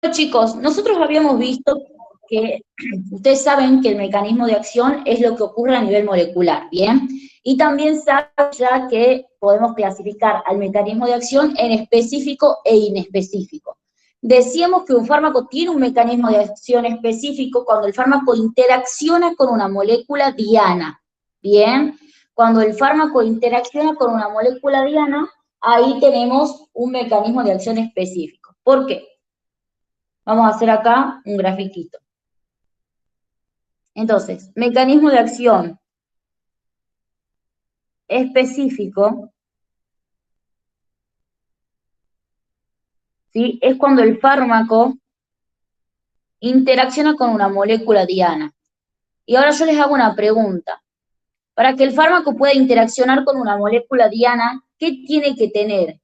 Bueno, chicos, nosotros habíamos visto que ustedes saben que el mecanismo de acción es lo que ocurre a nivel molecular, ¿bien? Y también saben ya que podemos clasificar al mecanismo de acción en específico e inespecífico. Decíamos que un fármaco tiene un mecanismo de acción específico cuando el fármaco interacciona con una molécula diana, ¿bien? Cuando el fármaco interacciona con una molécula diana, ahí tenemos un mecanismo de acción específico. ¿Por qué? Vamos a hacer acá un grafiquito. Entonces, mecanismo de acción específico, ¿sí? Es cuando el fármaco interacciona con una molécula diana. Y ahora yo les hago una pregunta. Para que el fármaco pueda interaccionar con una molécula diana, ¿qué tiene que tener?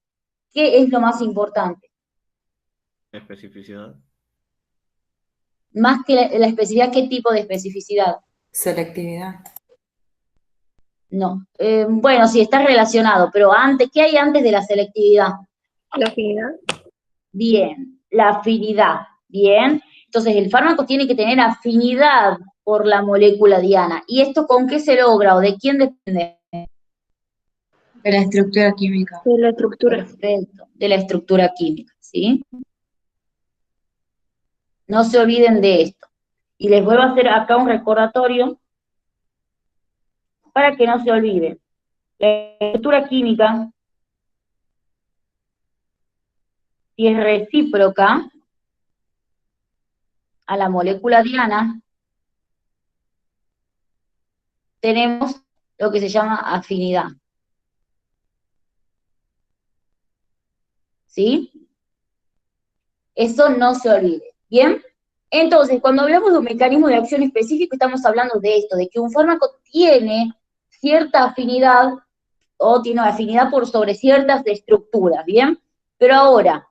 ¿Qué es lo más importante? Especificidad. Más que la especificidad, ¿qué tipo de especificidad? Selectividad. No. Bueno, sí, está relacionado, pero antes, ¿qué hay antes de la selectividad? La afinidad. Bien, la afinidad, bien. Entonces, el fármaco tiene que tener afinidad por la molécula diana. ¿Y esto con qué se logra o de quién depende? De la estructura química. De la estructura. Perfecto, de la estructura química, ¿sí? No se olviden de esto. Y les vuelvo a hacer acá un recordatorio para que no se olviden. La estructura química, si es recíproca a la molécula diana, tenemos lo que se llama afinidad. ¿Sí? Eso no se olvide. ¿Bien? Entonces, cuando hablamos de un mecanismo de acción específico, estamos hablando de esto, de que un fármaco tiene cierta afinidad o tiene afinidad por sobre ciertas estructuras, ¿bien? Pero ahora,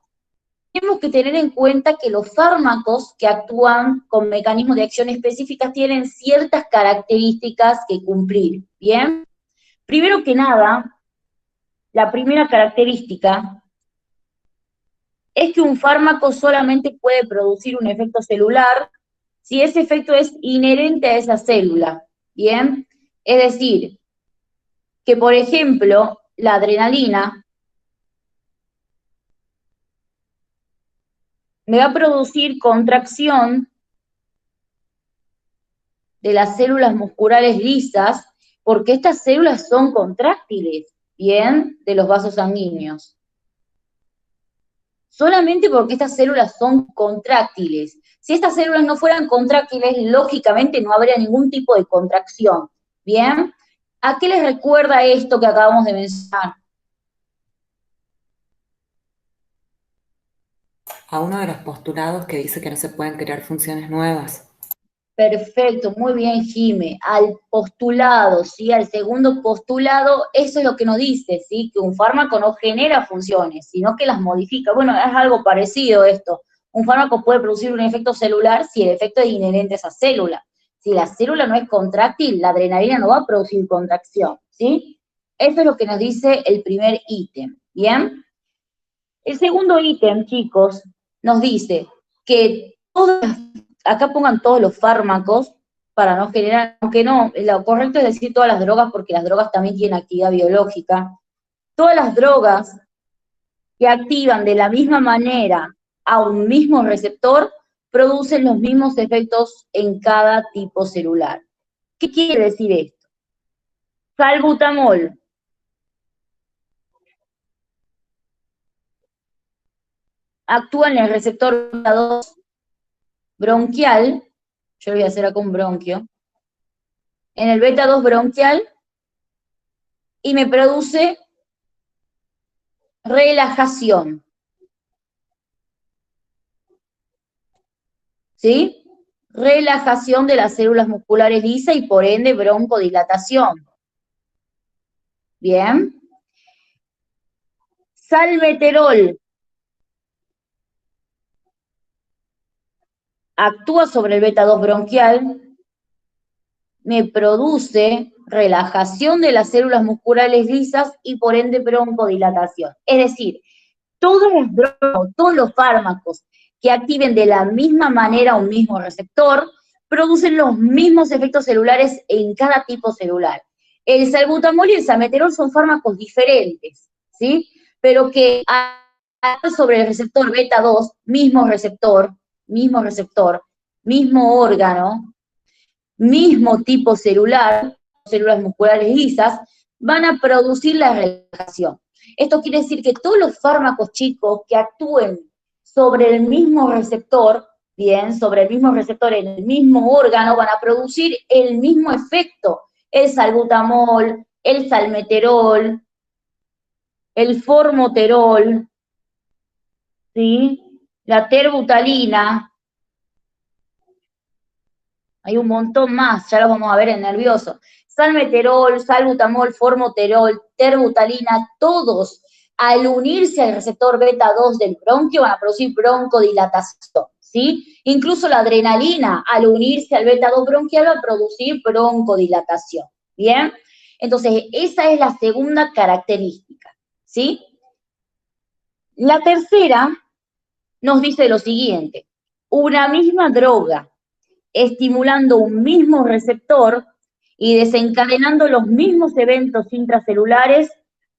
tenemos que tener en cuenta que los fármacos que actúan con mecanismos de acción específicas tienen ciertas características que cumplir, ¿bien? Primero que nada, la primera característica es que un fármaco solamente puede producir un efecto celular si ese efecto es inherente a esa célula, ¿bien? Es decir, que por ejemplo, la adrenalina me va a producir contracción de las células musculares lisas, porque estas células son contráctiles, ¿bien? De los vasos sanguíneos. Solamente porque estas células son contráctiles. Si estas células no fueran contráctiles, lógicamente no habría ningún tipo de contracción, ¿bien? ¿A qué les recuerda esto que acabamos de mencionar? A uno de los postulados que dice que no se pueden crear funciones nuevas. Perfecto, muy bien, Jime. Al postulado, ¿sí? Al segundo postulado, eso es lo que nos dice, ¿sí? Que un fármaco no genera funciones, sino que las modifica. Bueno, es algo parecido esto. Un fármaco puede producir un efecto celular si el efecto es inherente a esa célula. Si la célula no es contráctil, la adrenalina no va a producir contracción, ¿sí? Eso es lo que nos dice el primer ítem, ¿bien? El segundo ítem, chicos, nos dice que acá pongan todos los fármacos para no generar, aunque no, lo correcto es decir todas las drogas porque las drogas también tienen actividad biológica. Todas las drogas que activan de la misma manera a un mismo receptor producen los mismos efectos en cada tipo celular. ¿Qué quiere decir esto? Salbutamol actúa en el receptor 2 bronquial, yo lo voy a hacer acá un bronquio, en el beta 2 bronquial y me produce relajación. ¿Sí? Relajación de las células musculares lisas y por ende broncodilatación. Bien. Salmeterol actúa sobre el beta 2 bronquial, me produce relajación de las células musculares lisas y por ende broncodilatación. Es decir, todas las drogas, todos los fármacos que activen de la misma manera un mismo receptor, producen los mismos efectos celulares en cada tipo celular. El salbutamol y el salmeterol son fármacos diferentes, ¿sí? Pero que sobre el receptor beta 2, mismo receptor, mismo órgano, mismo tipo celular, células musculares lisas, van a producir la relajación. Esto quiere decir que todos los fármacos, chicos, que actúen sobre el mismo receptor, bien, sobre el mismo receptor en el mismo órgano, van a producir el mismo efecto. El salbutamol, el salmeterol, el formoterol, ¿sí? La terbutalina, hay un montón más, ya los vamos a ver en nervioso. Salmeterol, salbutamol, formoterol, terbutalina, todos al unirse al receptor beta 2 del bronquio van a producir broncodilatación, ¿sí? Incluso la adrenalina al unirse al beta 2 bronquial va a producir broncodilatación, ¿bien? Entonces, esa es la segunda característica, ¿sí? La tercera nos dice lo siguiente: una misma droga estimulando un mismo receptor y desencadenando los mismos eventos intracelulares,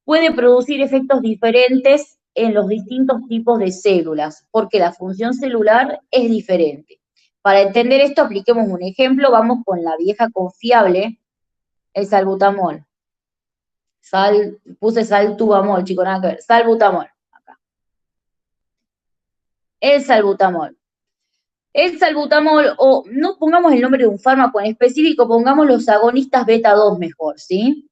puede producir efectos diferentes en los distintos tipos de células, porque la función celular es diferente. Para entender esto, apliquemos un ejemplo, vamos con la vieja confiable, el salbutamol. Puse saltubamol, chicos, nada que ver, salbutamol. Acá. El salbutamol. El salbutamol, o no pongamos el nombre de un fármaco en específico, pongamos los agonistas beta 2 mejor, ¿sí?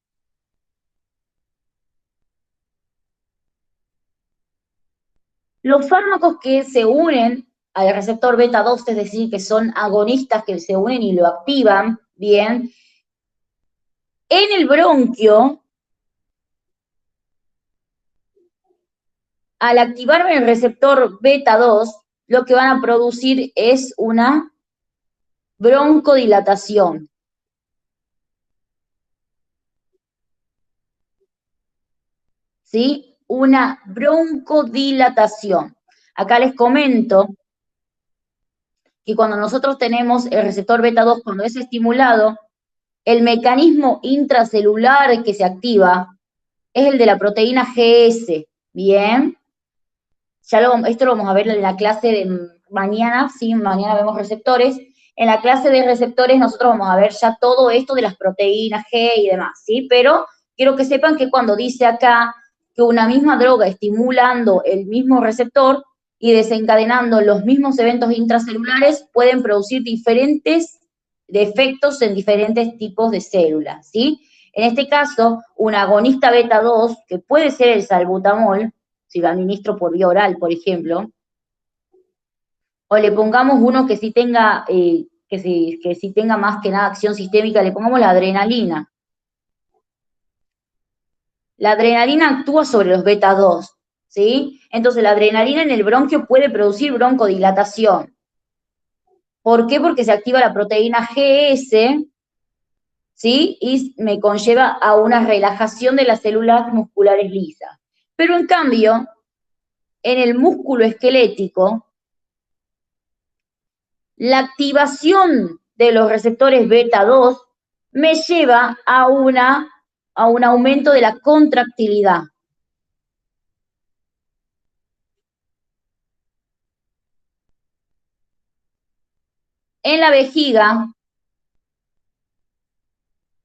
Los fármacos que se unen al receptor beta 2, es decir, que son agonistas que se unen y lo activan, bien, en el bronquio, al activar el receptor beta 2, lo que van a producir es una broncodilatación. ¿Sí? Una broncodilatación. Acá les comento que cuando nosotros tenemos el receptor beta 2, cuando es estimulado, el mecanismo intracelular que se activa es el de la proteína GS, ¿bien? Esto lo vamos a ver en la clase de mañana, ¿sí? Mañana vemos receptores. En la clase de receptores nosotros vamos a ver ya todo esto de las proteínas G y demás, ¿sí? Pero quiero que sepan que cuando dice acá que una misma droga estimulando el mismo receptor y desencadenando los mismos eventos intracelulares pueden producir diferentes efectos en diferentes tipos de células, ¿sí? En este caso, un agonista beta 2, que puede ser el salbutamol, si lo administro por vía oral, por ejemplo, o le pongamos uno que sí tenga, que sí tenga más que nada acción sistémica, le pongamos la adrenalina. La adrenalina actúa sobre los beta 2, ¿sí? Entonces la adrenalina en el bronquio puede producir broncodilatación. ¿Por qué? Porque se activa la proteína GS, ¿sí? Y me conlleva a una relajación de las células musculares lisas. Pero en cambio, en el músculo esquelético, la activación de los receptores beta 2 me lleva a un aumento de la contractilidad. En la vejiga,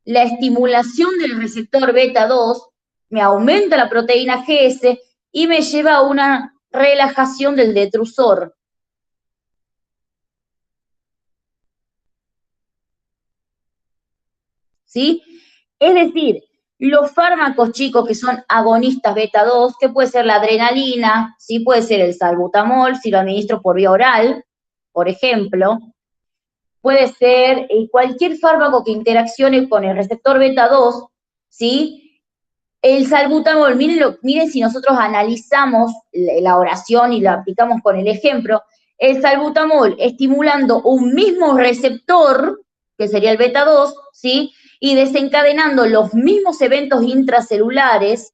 la estimulación del receptor beta 2 me aumenta la proteína GS y me lleva a una relajación del detrusor. ¿Sí? Es decir, los fármacos, chicos, que son agonistas beta 2, que puede ser la adrenalina, ¿sí? Puede ser el salbutamol, si lo administro por vía oral, por ejemplo. Puede ser cualquier fármaco que interaccione con el receptor beta 2, ¿sí? El salbutamol, miren si nosotros analizamos la oración y la aplicamos con el ejemplo, el salbutamol estimulando un mismo receptor, que sería el beta 2, ¿sí? Y desencadenando los mismos eventos intracelulares,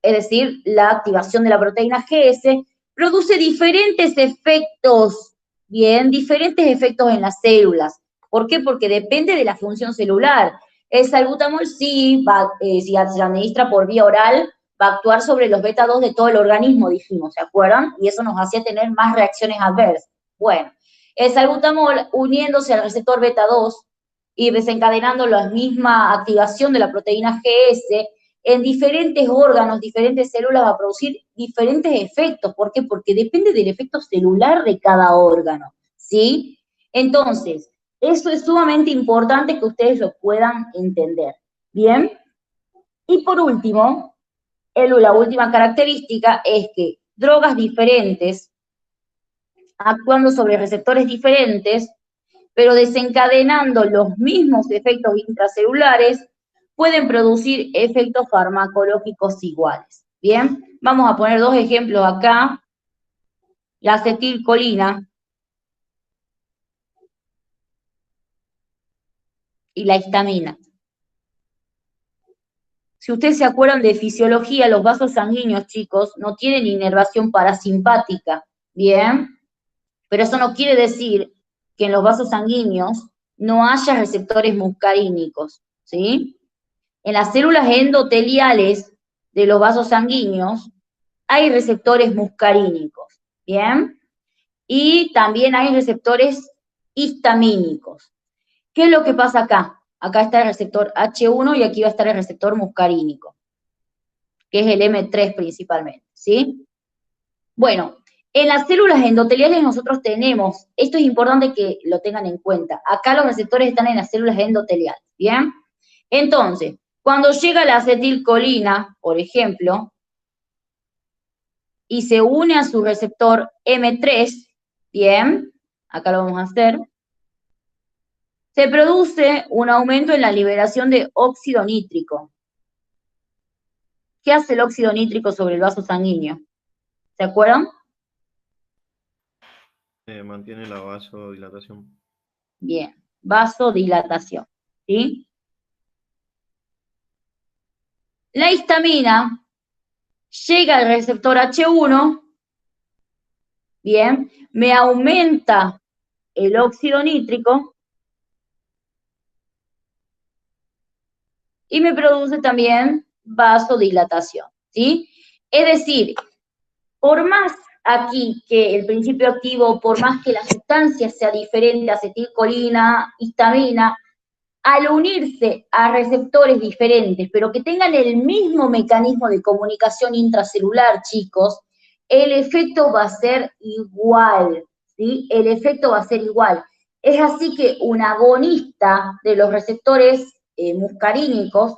es decir, la activación de la proteína GS, produce diferentes efectos, bien, diferentes efectos en las células. ¿Por qué? Porque depende de la función celular. El salbutamol sí, si se administra por vía oral, va a actuar sobre los beta 2 de todo el organismo, dijimos, ¿se acuerdan? Y eso nos hacía tener más reacciones adversas. Bueno, el salbutamol, uniéndose al receptor beta 2 y desencadenando la misma activación de la proteína GS, en diferentes órganos, diferentes células va a producir diferentes efectos. ¿Por qué? Porque depende del efecto celular de cada órgano, ¿sí? Entonces, eso es sumamente importante que ustedes lo puedan entender, ¿bien? Y por último, la última característica es que drogas diferentes, actuando sobre receptores diferentes, pero desencadenando los mismos efectos intracelulares, pueden producir efectos farmacológicos iguales. Bien, vamos a poner dos ejemplos acá. La acetilcolina y la histamina. Si ustedes se acuerdan de fisiología, los vasos sanguíneos, chicos, no tienen inervación parasimpática, ¿bien? Pero eso no quiere decir que en los vasos sanguíneos no haya receptores muscarínicos, ¿sí? En las células endoteliales de los vasos sanguíneos hay receptores muscarínicos, ¿bien? Y también hay receptores histamínicos. ¿Qué es lo que pasa acá? Acá está el receptor H1 y aquí va a estar el receptor muscarínico, que es el M3 principalmente, ¿sí? Bueno, en las células endoteliales nosotros tenemos, esto es importante que lo tengan en cuenta, acá los receptores están en las células endoteliales, ¿bien? Entonces, cuando llega la acetilcolina, por ejemplo, y se une a su receptor M3, ¿bien? Acá lo vamos a hacer. Se produce un aumento en la liberación de óxido nítrico. ¿Qué hace el óxido nítrico sobre el vaso sanguíneo? ¿Se acuerdan? Mantiene la vasodilatación. Bien, vasodilatación, ¿sí? La histamina llega al receptor H1, bien, me aumenta el óxido nítrico y me produce también vasodilatación, ¿sí? Es decir, por más aquí que el principio activo, por más que la sustancia sea diferente, acetilcolina, histamina, al unirse a receptores diferentes, pero que tengan el mismo mecanismo de comunicación intracelular, chicos, el efecto va a ser igual, ¿sí? El efecto va a ser igual. Es así que un agonista de los receptores muscarínicos,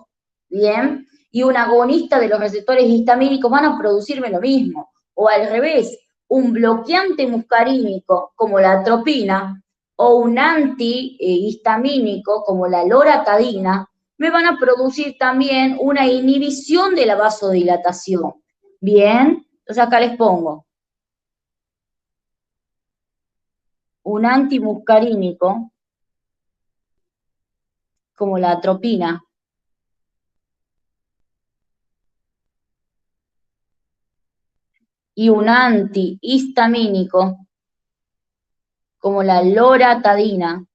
¿bien? Y un agonista de los receptores histamínicos van a producirme lo mismo. O al revés, un bloqueante muscarínico como la atropina o un antihistamínico como la loratadina, me van a producir también una inhibición de la vasodilatación. Bien, entonces acá les pongo un antimuscarínico como la atropina y un antihistamínico como la loratadina,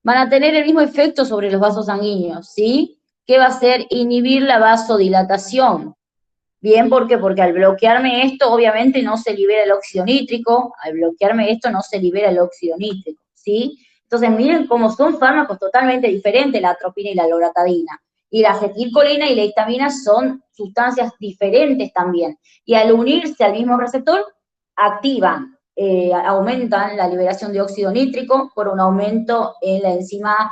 van a tener el mismo efecto sobre los vasos sanguíneos, ¿sí? ¿Qué va a hacer? Inhibir la vasodilatación. Bien, ¿por qué? Porque al bloquearme esto, obviamente no se libera el óxido nítrico, al bloquearme esto no se libera el óxido nítrico, ¿sí? Entonces, miren cómo son fármacos totalmente diferentes, la atropina y la loratadina. Y la acetilcolina y la histamina son sustancias diferentes también. Y al unirse al mismo receptor, activan, aumentan la liberación de óxido nítrico por un aumento en la enzima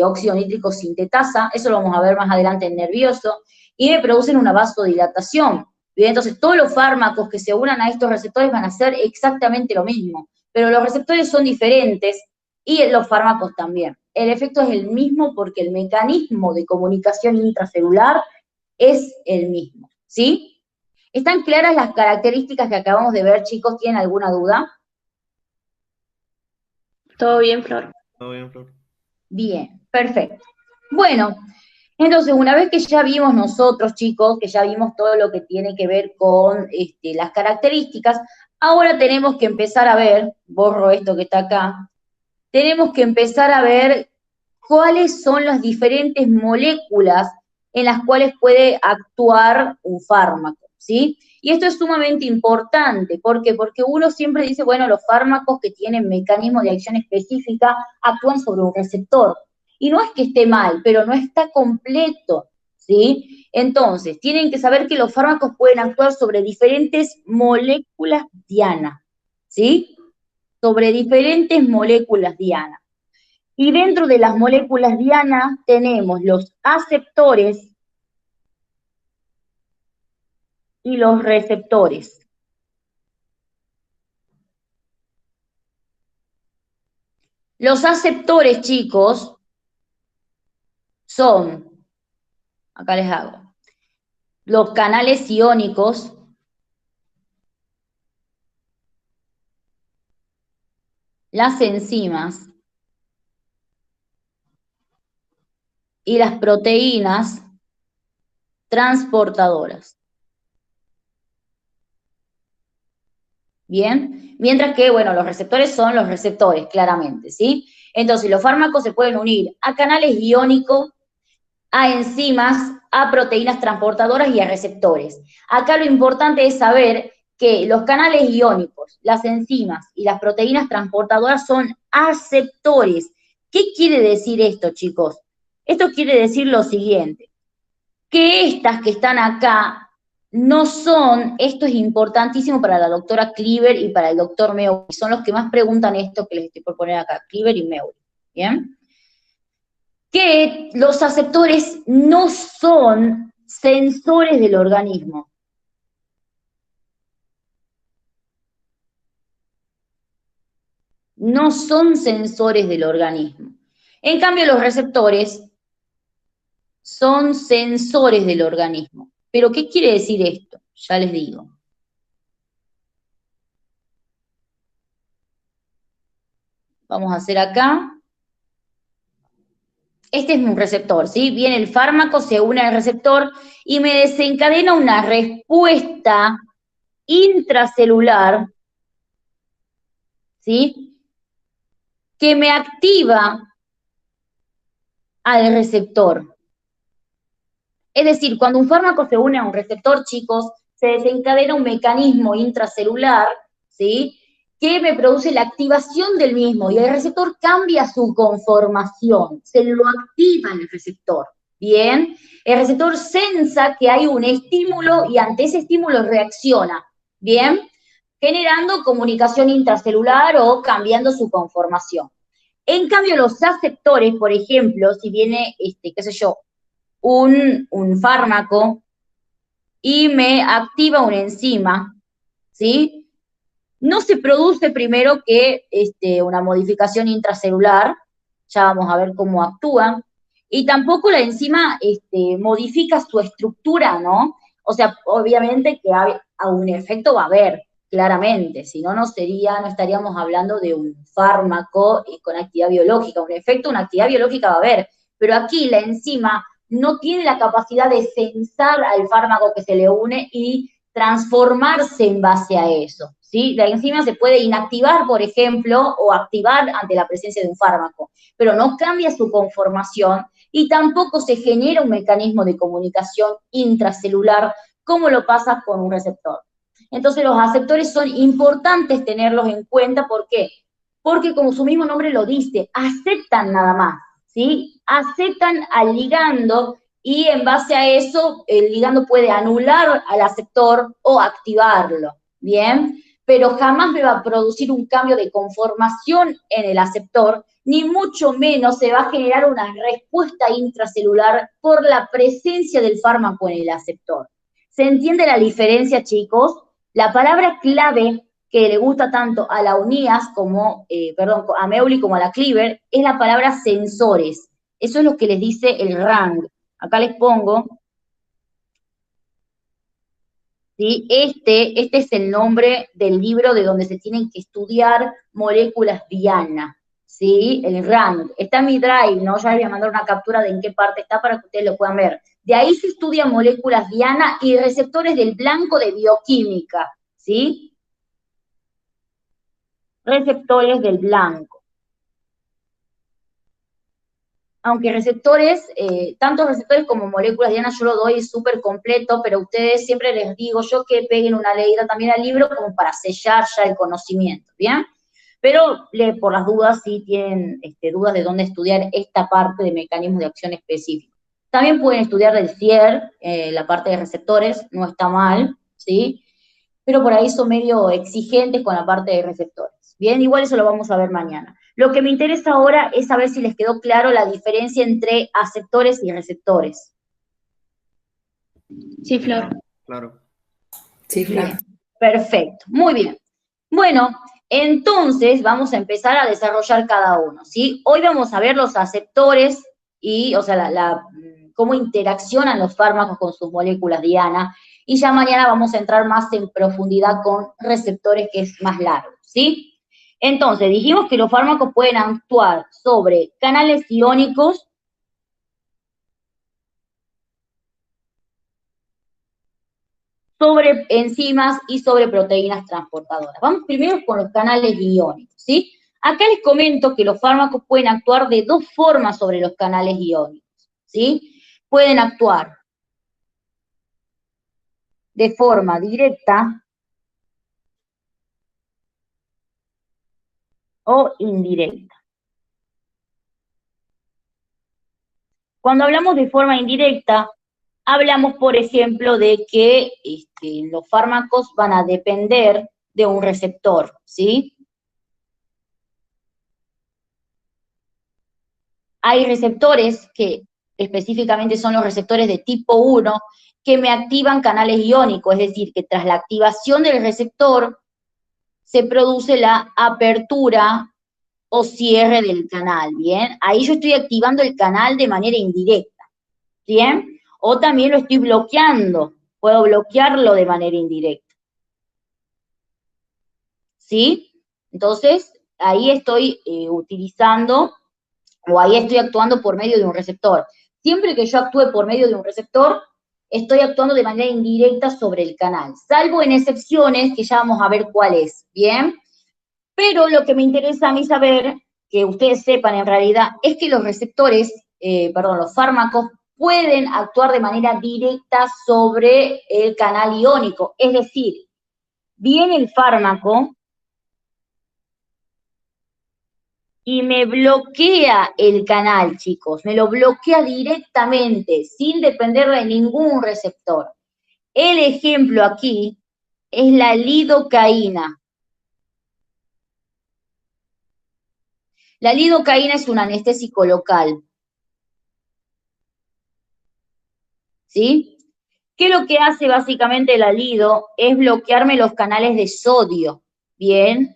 óxido nítrico sintetasa, eso lo vamos a ver más adelante en nervioso, y me producen una vasodilatación. Bien, entonces, todos los fármacos que se unan a estos receptores van a hacer exactamente lo mismo, pero los receptores son diferentes y los fármacos también. El efecto es el mismo porque el mecanismo de comunicación intracelular es el mismo, ¿sí? ¿Están claras las características que acabamos de ver, chicos? ¿Tienen alguna duda? Todo bien, Flor. ¿Todo bien, Flor? Bien, perfecto. Bueno, Entonces, una vez que ya vimos nosotros, chicos, que ya vimos todo lo que tiene que ver con las características, ahora tenemos que empezar a ver, borro esto que está acá, tenemos que empezar a ver cuáles son las diferentes moléculas en las cuales puede actuar un fármaco, ¿sí? Y esto es sumamente importante, ¿por qué? Porque uno siempre dice, bueno, los fármacos que tienen mecanismos de acción específica actúan sobre un receptor. Y no es que esté mal, pero no está completo, ¿sí? Entonces, tienen que saber que los fármacos pueden actuar sobre diferentes moléculas diana, ¿sí? Sobre diferentes moléculas diana. Y dentro de las moléculas diana tenemos los aceptores y los receptores. Los aceptores, chicos, son, acá les hago, los canales iónicos, las enzimas y las proteínas transportadoras. Bien, mientras que, bueno, los receptores son los receptores, claramente, ¿sí? Entonces, los fármacos se pueden unir a canales iónicos, a enzimas, a proteínas transportadoras y a receptores. Acá lo importante es saber que los canales iónicos, las enzimas y las proteínas transportadoras son aceptores. ¿Qué quiere decir esto, chicos? Esto quiere decir lo siguiente, que estas que están acá no son, esto es importantísimo para la doctora Kliver y para el doctor Meury, son los que más preguntan esto que les estoy por poner acá, Kliver y Meury, ¿bien? Que los aceptores no son sensores del organismo. No son sensores del organismo. En cambio, los receptores son sensores del organismo. ¿Pero qué quiere decir esto? Ya les digo. Vamos a hacer acá. Este es un receptor, ¿sí? Viene el fármaco, se une al receptor y me desencadena una respuesta intracelular, ¿sí? Que me activa al receptor. Es decir, cuando un fármaco se une a un receptor, chicos, se desencadena un mecanismo intracelular, ¿sí? Que me produce la activación del mismo y el receptor cambia su conformación, se lo activa en el receptor, ¿bien? El receptor sensa que hay un estímulo y ante ese estímulo reacciona, ¿bien? Generando comunicación intracelular o cambiando su conformación. En cambio, los aceptores, por ejemplo, si viene, qué sé yo, un fármaco y me activa una enzima, ¿sí? No se produce primero que una modificación intracelular, ya vamos a ver cómo actúa, y tampoco la enzima modifica su estructura, ¿no? O sea, obviamente que a un efecto va a haber, claramente, si no, no estaríamos hablando de un fármaco con actividad biológica, un efecto, una actividad biológica va a haber, pero aquí la enzima no tiene la capacidad de sensar al fármaco que se le une y transformarse en base a eso, ¿sí? La enzima se puede inactivar, por ejemplo, o activar ante la presencia de un fármaco, pero no cambia su conformación y tampoco se genera un mecanismo de comunicación intracelular como lo pasa con un receptor. Entonces los aceptores son importantes tenerlos en cuenta, ¿por qué? Porque como su mismo nombre lo dice, aceptan nada más, ¿sí? Aceptan al ligando y en base a eso el ligando puede anular al aceptor o activarlo, ¿bien? Pero jamás me va a producir un cambio de conformación en el aceptor, ni mucho menos se va a generar una respuesta intracelular por la presencia del fármaco en el aceptor. ¿Se entiende la diferencia, chicos? La palabra clave que le gusta tanto a la UNIAS como, a Meuly como a la Kliver, es la palabra sensores. Eso es lo que les dice el RANG. Acá les pongo, ¿sí? Este es el nombre del libro de donde se tienen que estudiar moléculas diana, ¿sí? El rank. Está en mi drive, ¿no? Ya les voy a mandar una captura de en qué parte está para que ustedes lo puedan ver. De ahí se estudian moléculas diana y receptores del blanco de bioquímica, ¿sí? Receptores del blanco. Aunque receptores, tanto receptores como moléculas dianas yo lo doy súper completo, pero a ustedes siempre les digo yo que peguen una leída también al libro como para sellar ya el conocimiento, ¿bien? Pero por las dudas, si tienen dudas de dónde estudiar esta parte de mecanismos de acción específicos. También pueden estudiar del CIER, la parte de receptores, no está mal, ¿sí? Pero por ahí son medio exigentes con la parte de receptores. Bien, igual eso lo vamos a ver mañana. Lo que me interesa ahora es saber si les quedó claro la diferencia entre aceptores y receptores. Sí, Flor. Claro. Sí, Flor. Bien, perfecto, muy bien. Bueno, entonces vamos a empezar a desarrollar cada uno, ¿sí? Hoy vamos a ver los aceptores y, o sea, cómo interaccionan los fármacos con sus moléculas diana, y ya mañana vamos a entrar más en profundidad con receptores, que es más largo, ¿sí? Entonces, dijimos que los fármacos pueden actuar sobre canales iónicos, sobre enzimas y sobre proteínas transportadoras. Vamos primero con los canales iónicos, ¿sí? Acá les comento que los fármacos pueden actuar de dos formas sobre los canales iónicos, ¿sí? Pueden actuar de forma directa o indirecta. Cuando hablamos de forma indirecta, hablamos, por ejemplo, de que los fármacos van a depender de un receptor, ¿sí? Hay receptores que específicamente son los receptores de tipo 1 que me activan canales iónicos, es decir, que tras la activación del receptor se produce la apertura o cierre del canal, ¿bien? Ahí yo estoy activando el canal de manera indirecta, ¿bien? O también lo estoy bloqueando, puedo bloquearlo de manera indirecta, ¿sí? Entonces, ahí estoy utilizando, o ahí estoy actuando por medio de un receptor. Siempre que yo actúe por medio de un receptor, estoy actuando de manera indirecta sobre el canal, salvo en excepciones que ya vamos a ver cuál es, ¿bien? Pero lo que me interesa a mí saber, que ustedes sepan en realidad, es que los receptores, los fármacos, pueden actuar de manera directa sobre el canal iónico, es decir, viene el fármaco y me bloquea el canal, chicos, me lo bloquea directamente, sin depender de ningún receptor. El ejemplo aquí es la lidocaína. La lidocaína es un anestésico local, ¿sí? ¿Qué es lo que hace básicamente la lido? Es bloquearme los canales de sodio, ¿bien?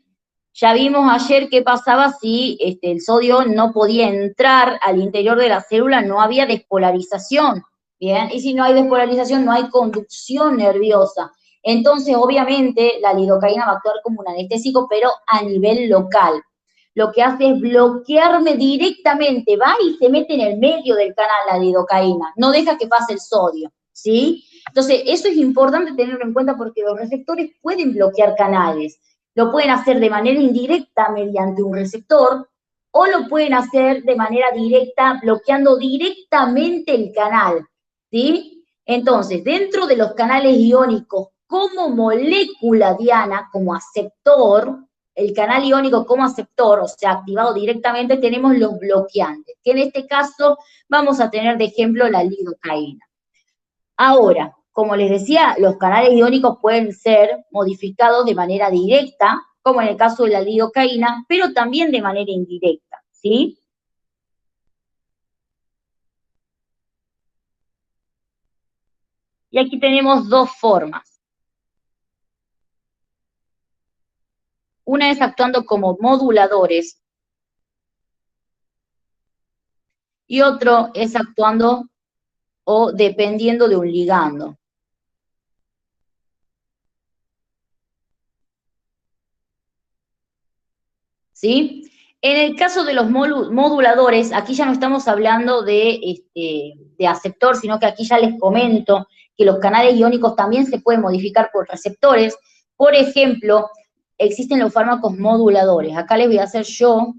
Ya vimos ayer qué pasaba si el sodio no podía entrar al interior de la célula, no había despolarización, ¿bien? Y si no hay despolarización, no hay conducción nerviosa. Entonces, obviamente, la lidocaína va a actuar como un anestésico, pero a nivel local. Lo que hace es bloquearme directamente, va y se mete en el medio del canal la lidocaína, no deja que pase el sodio, ¿sí? Entonces, eso es importante tenerlo en cuenta porque los receptores pueden bloquear canales. Lo pueden hacer de manera indirecta mediante un receptor o lo pueden hacer de manera directa bloqueando directamente el canal, ¿sí? Entonces, dentro de los canales iónicos como molécula diana, como aceptor, el canal iónico como aceptor, o sea, activado directamente, tenemos los bloqueantes, que en este caso vamos a tener de ejemplo la lidocaína. Ahora, como les decía, los canales iónicos pueden ser modificados de manera directa, como en el caso de la lidocaína, pero también de manera indirecta, ¿sí? Y aquí tenemos dos formas. Una es actuando como moduladores y otro es actuando o dependiendo de un ligando. ¿Sí? En el caso de los moduladores, aquí ya no estamos hablando de aceptor, sino que aquí ya les comento que los canales iónicos también se pueden modificar por receptores. Por ejemplo, existen los fármacos moduladores. Acá les voy a hacer yo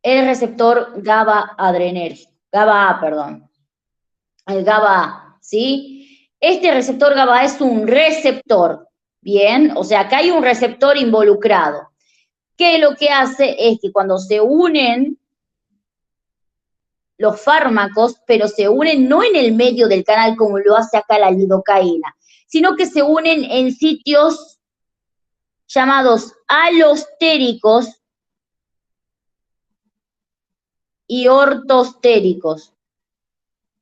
el receptor GABA adrenérgico, GABA A, perdón, el GABA A, ¿sí? Este receptor GABA es un receptor, ¿bien? O sea, acá hay un receptor involucrado, que lo que hace es que cuando se unen los fármacos, pero se unen no en el medio del canal como lo hace acá la lidocaína, sino que se unen en sitios llamados alostéricos y ortostéricos.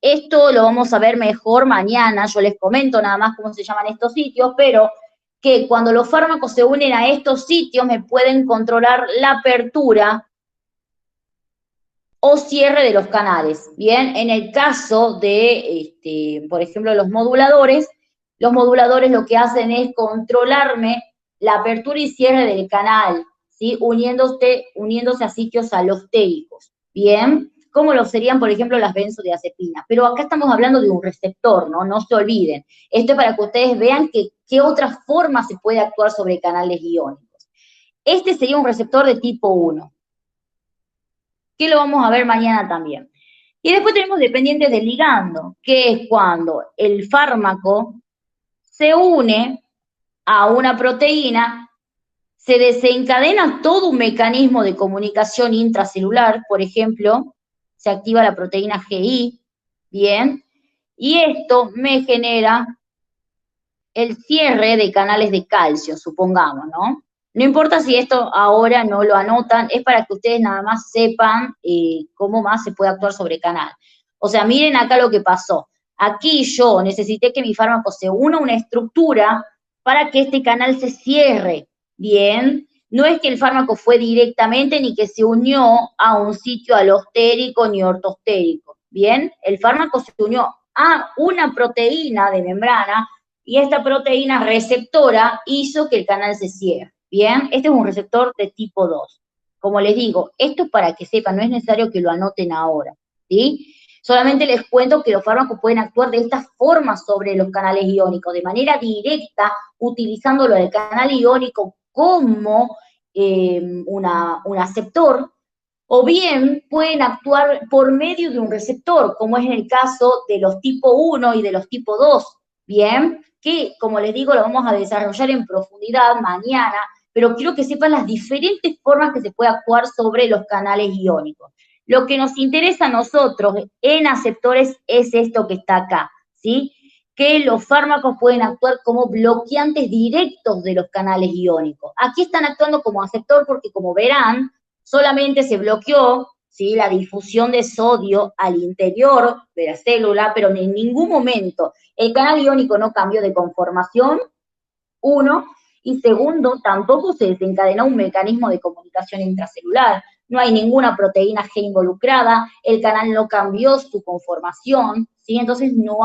Esto lo vamos a ver mejor mañana, yo les comento nada más cómo se llaman estos sitios, pero que cuando los fármacos se unen a estos sitios me pueden controlar la apertura o cierre de los canales. Bien, en el caso de, por ejemplo, los moduladores lo que hacen es controlarme la apertura y cierre del canal, ¿sí? Uniéndose a sitios alostéricos. Bien, como lo serían, por ejemplo, las benzodiazepinas. Pero acá estamos hablando de un receptor, ¿no? No se olviden. Esto es para que ustedes vean qué otras formas se puede actuar sobre canales iónicos. Este sería un receptor de tipo 1, que lo vamos a ver mañana también. Y después tenemos dependientes del ligando, que es cuando el fármaco se une a una proteína, se desencadena todo un mecanismo de comunicación intracelular, por ejemplo, se activa la proteína GI, bien, y esto me genera el cierre de canales de calcio, supongamos, ¿no? No importa si esto ahora no lo anotan, es para que ustedes nada más sepan cómo más se puede actuar sobre canal. O sea, miren acá lo que pasó. Aquí yo necesité que mi fármaco se una a una estructura para que este canal se cierre, ¿bien? No es que el fármaco fue directamente ni que se unió a un sitio alostérico ni ortostérico, ¿bien? El fármaco se unió a una proteína de membrana y esta proteína receptora hizo que el canal se cierre. Bien, este es un receptor de tipo 2. Como les digo, esto es para que sepan, no es necesario que lo anoten ahora, ¿sí? Solamente les cuento que los fármacos pueden actuar de esta forma sobre los canales iónicos, de manera directa, utilizándolo del canal iónico como un aceptor, o bien pueden actuar por medio de un receptor, como es en el caso de los tipo 1 y de los tipo 2, ¿bien? Que, como les digo, lo vamos a desarrollar en profundidad mañana, pero quiero que sepan las diferentes formas que se puede actuar sobre los canales iónicos. Lo que nos interesa a nosotros en aceptores es esto que está acá, ¿sí? Que los fármacos pueden actuar como bloqueantes directos de los canales iónicos. Aquí están actuando como aceptor porque, como verán, solamente se bloqueó, ¿sí?, la difusión de sodio al interior de la célula, pero en ningún momento el canal iónico no cambió de conformación, uno, y segundo, tampoco se desencadenó un mecanismo de comunicación intracelular. No hay ninguna proteína G involucrada, el canal no cambió su conformación, ¿sí? Entonces no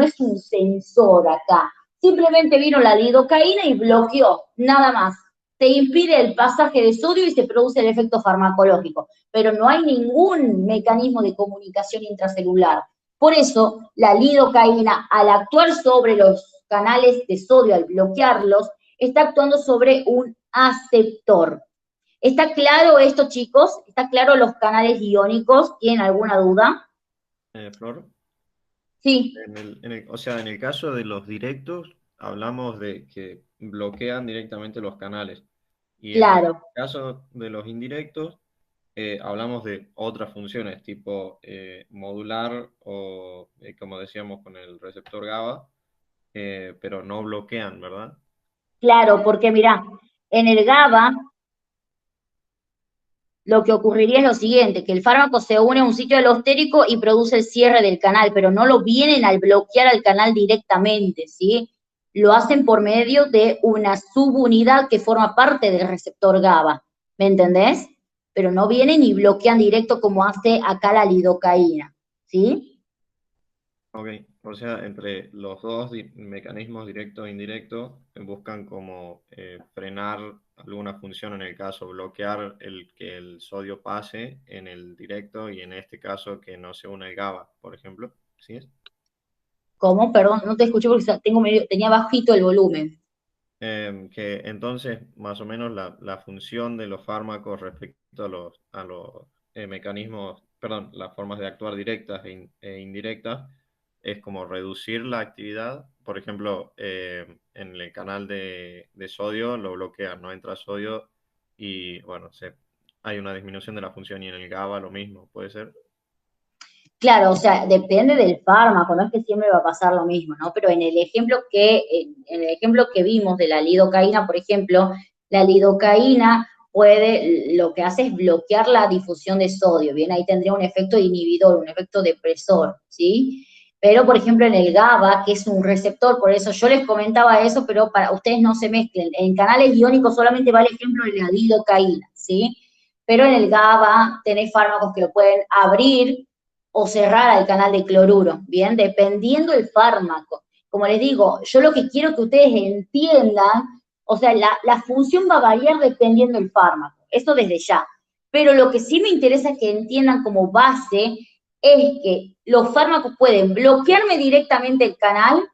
es un sensor acá. Simplemente vino la lidocaína y bloqueó, nada más. Se impide el pasaje de sodio y se produce el efecto farmacológico, pero no hay ningún mecanismo de comunicación intracelular. Por eso, la lidocaína, al actuar sobre los canales de sodio, al bloquearlos, está actuando sobre un aceptor. ¿Está claro esto, chicos? ¿Está claro los canales iónicos? ¿Tienen alguna duda? Flor, Sí. o sea, en el caso de los directos, hablamos de que bloquean directamente los canales. Y en el Claro. caso de los indirectos, hablamos de otras funciones, tipo modular o, como decíamos, con el receptor GABA, pero no bloquean, ¿verdad? Claro, porque mirá, en el GABA lo que ocurriría es lo siguiente, que el fármaco se une a un sitio alostérico y produce el cierre del canal, pero no lo vienen al bloquear al canal directamente, ¿sí? Lo hacen por medio de una subunidad que forma parte del receptor GABA, ¿me entendés? Pero no vienen y bloquean directo como hace acá la lidocaína, ¿sí? Ok, O sea, entre los dos mecanismos directo e indirecto buscan como frenar alguna función, en el caso bloquear que el sodio pase en el directo y en este caso que no se une el GABA, por ejemplo. ¿Sí es? ¿Cómo? Perdón, no te escuché porque tenía bajito el volumen. Que entonces, más o menos, la función de los fármacos respecto a los mecanismos, perdón, las formas de actuar directas e indirectas, es como reducir la actividad. Por ejemplo, en el canal de sodio lo bloquea, no entra sodio y, bueno, hay una disminución de la función, y en el GABA lo mismo, ¿puede ser? Claro, o sea, depende del fármaco, no es que siempre va a pasar lo mismo, ¿no? Pero en el ejemplo que vimos de la lidocaína, por ejemplo, la lidocaína lo que hace es bloquear la difusión de sodio, ¿bien? Ahí tendría un efecto inhibidor, un efecto depresor, ¿sí? Pero, por ejemplo, en el GABA, que es un receptor, por eso yo les comentaba eso, pero para ustedes no se mezclen. En canales iónicos solamente va el ejemplo de la lidocaína, ¿sí? Pero en el GABA tenés fármacos que lo pueden abrir o cerrar al canal de cloruro, ¿bien? Dependiendo del fármaco. Como les digo, yo lo que quiero que ustedes entiendan, o sea, la función va a variar dependiendo del fármaco, eso desde ya. Pero lo que sí me interesa que entiendan como base es que los fármacos pueden bloquearme directamente el canal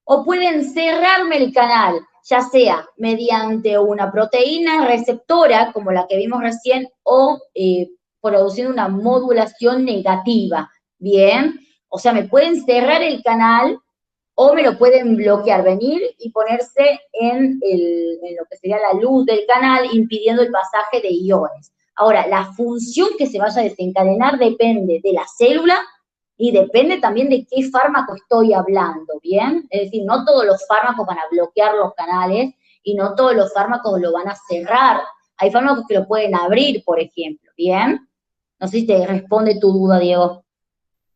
o pueden cerrarme el canal, ya sea mediante una proteína receptora, como la que vimos recién, o produciendo una modulación negativa, ¿bien? O sea, me pueden cerrar el canal o me lo pueden bloquear, venir y ponerse en lo que sería la luz del canal, impidiendo el pasaje de iones. Ahora, la función que se vaya a desencadenar depende de la célula y depende también de qué fármaco estoy hablando, ¿bien? Es decir, no todos los fármacos van a bloquear los canales y no todos los fármacos lo van a cerrar. Hay fármacos que lo pueden abrir, por ejemplo, ¿bien? No sé si te responde tu duda, Diego.